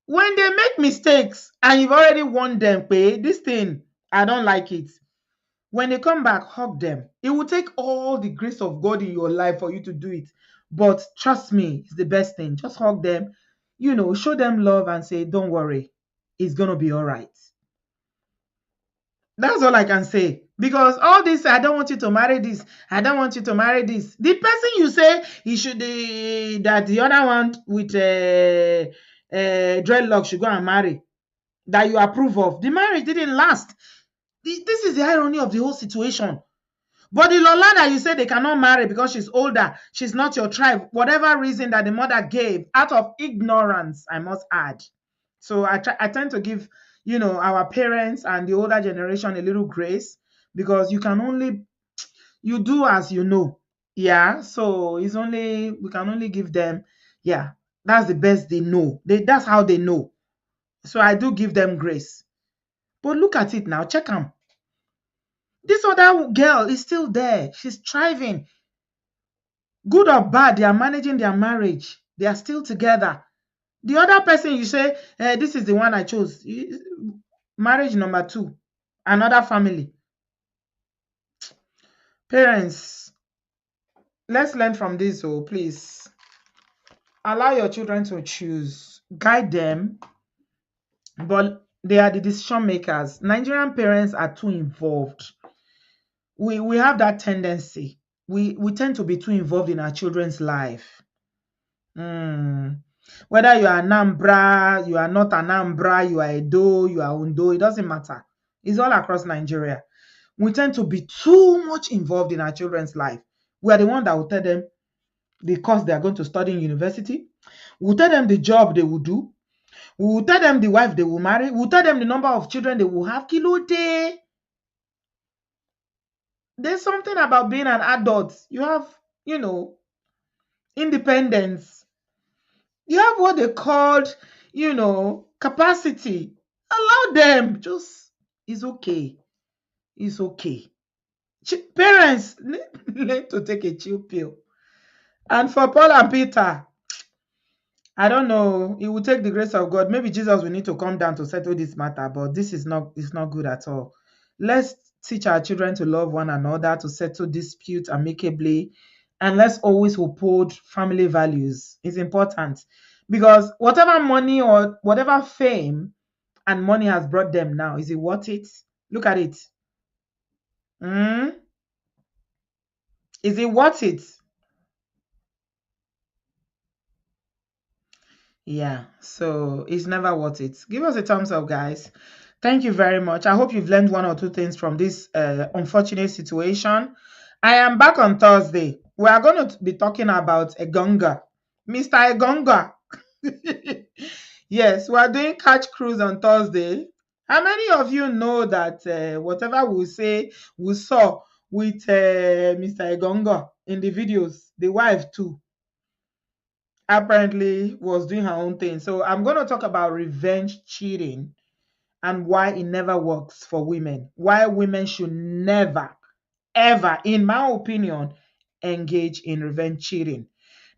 When they make mistakes and you've already warned them, pay this thing, I don't like it. When they come back, hug them. It will take all the grace of God in your life for you to do it. But trust me, it's the best thing. Just hug them, show them love and say, don't worry, it's going to be all right. That's all I can say. Because all this, I don't want you to marry this. I don't want you to marry this. The person you say he should, that the other one with dreadlock should go and marry, that you approve of, the marriage didn't last. This is the irony of the whole situation. But the Lola that you say they cannot marry because she's older, she's not your tribe, whatever reason that the mother gave, out of ignorance, I must add. So I tend to give, our parents and the older generation a little grace, because you do as you know. Yeah. So we can only give them, yeah, that's the best they know. That's how they know. So I do give them grace. But look at it now. Check them. This other girl is still there. She's thriving. Good or bad, they are managing their marriage. They are still together. The other person, you say, this is the one I chose. Marriage number 2. Another family. Parents, let's learn from this, oh, please. Allow your children to choose. Guide them. But they are the decision makers. Nigerian parents are too involved. We have that tendency. We tend to be too involved in our children's life. Whether you are Anambra, you are not Anambra, you are Edo, you are Undo, it doesn't matter. It's all across Nigeria. We tend to be too much involved in our children's life. We are the one that will tell them the course they are going to study in university. We'll tell them the job they will do. We'll tell them the wife they will marry. We'll tell them the number of children they will have. Kilo day. There's something about being an adult. You have, independence. You have what they called, capacity. Allow them. It's okay. It's okay. Parents need to take a chill pill. And for Paul and Peter, I don't know. It will take the grace of God. Maybe Jesus will need to come down to settle this matter, but this is not good at all. Let's teach our children to love one another, to settle disputes amicably, and let's always uphold family values. It's important because whatever money or whatever fame and money has brought them now, is it worth it? Look at it. Is it worth it? Yeah, so it's never worth it. Give us a thumbs up, guys. Thank you very much. I hope you've learned one or two things from this unfortunate situation. I am back on Thursday. We are going to be talking about Egonga. Mr. Egonga. Yes, we are doing catch cruise on Thursday. How many of you know that whatever we saw with Mr. Egonga in the videos, the wife too, apparently was doing her own thing. So I'm going to talk about revenge cheating and why it never works for women. Why women should never, ever, in my opinion, engage in revenge cheating.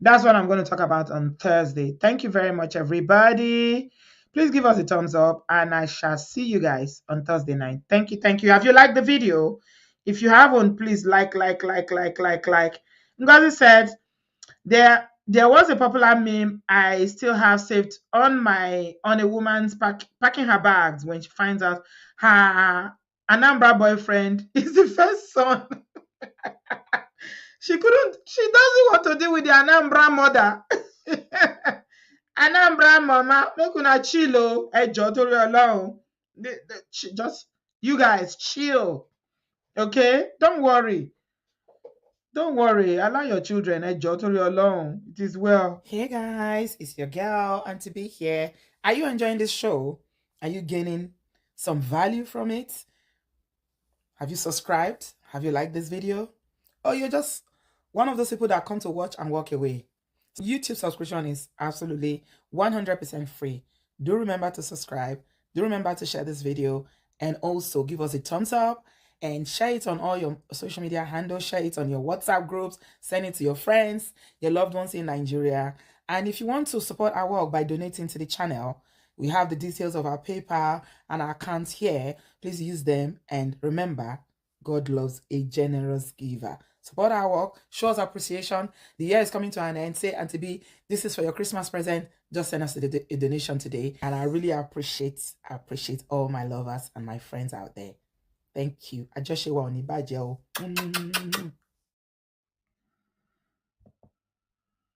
That's what I'm going to talk about on Thursday. Thank you very much, everybody. Please give us a thumbs up and I shall see you guys on Thursday night. Thank you. Thank you. Have you liked the video? If you haven't, please like. Ngozi said, there was a popular meme I still have saved on a woman's packing her bags when she finds out her Anambra boyfriend is the first son. She doesn't want to deal with the Anambra mother. Anambra mama, make una chill o. Ejo tori Olohun. Just you guys chill. Okay? Don't worry. Don't worry. Allow your children ejo tori Olohun. It is well. Hey guys, it's your girl Auntie B here. Are you enjoying this show? Are you gaining some value from it? Have you subscribed? Have you liked this video? Or you're just one of those people that come to watch and walk away? YouTube subscription is absolutely 100% free. Do remember to subscribe. Do remember to share this video and also give us a thumbs up and share it on all your social media handles. Share it on your WhatsApp groups. Send it to your friends, your loved ones in Nigeria. And if you want to support our work by donating to the channel, we have the details of our PayPal and our accounts here. Please use them. And remember, God loves a generous giver. Support our work, show us appreciation. The year is coming to an end. Say, Auntie B, this is for your Christmas present. Just send us a donation today. And I really appreciate all my lovers and my friends out there. Thank you. I just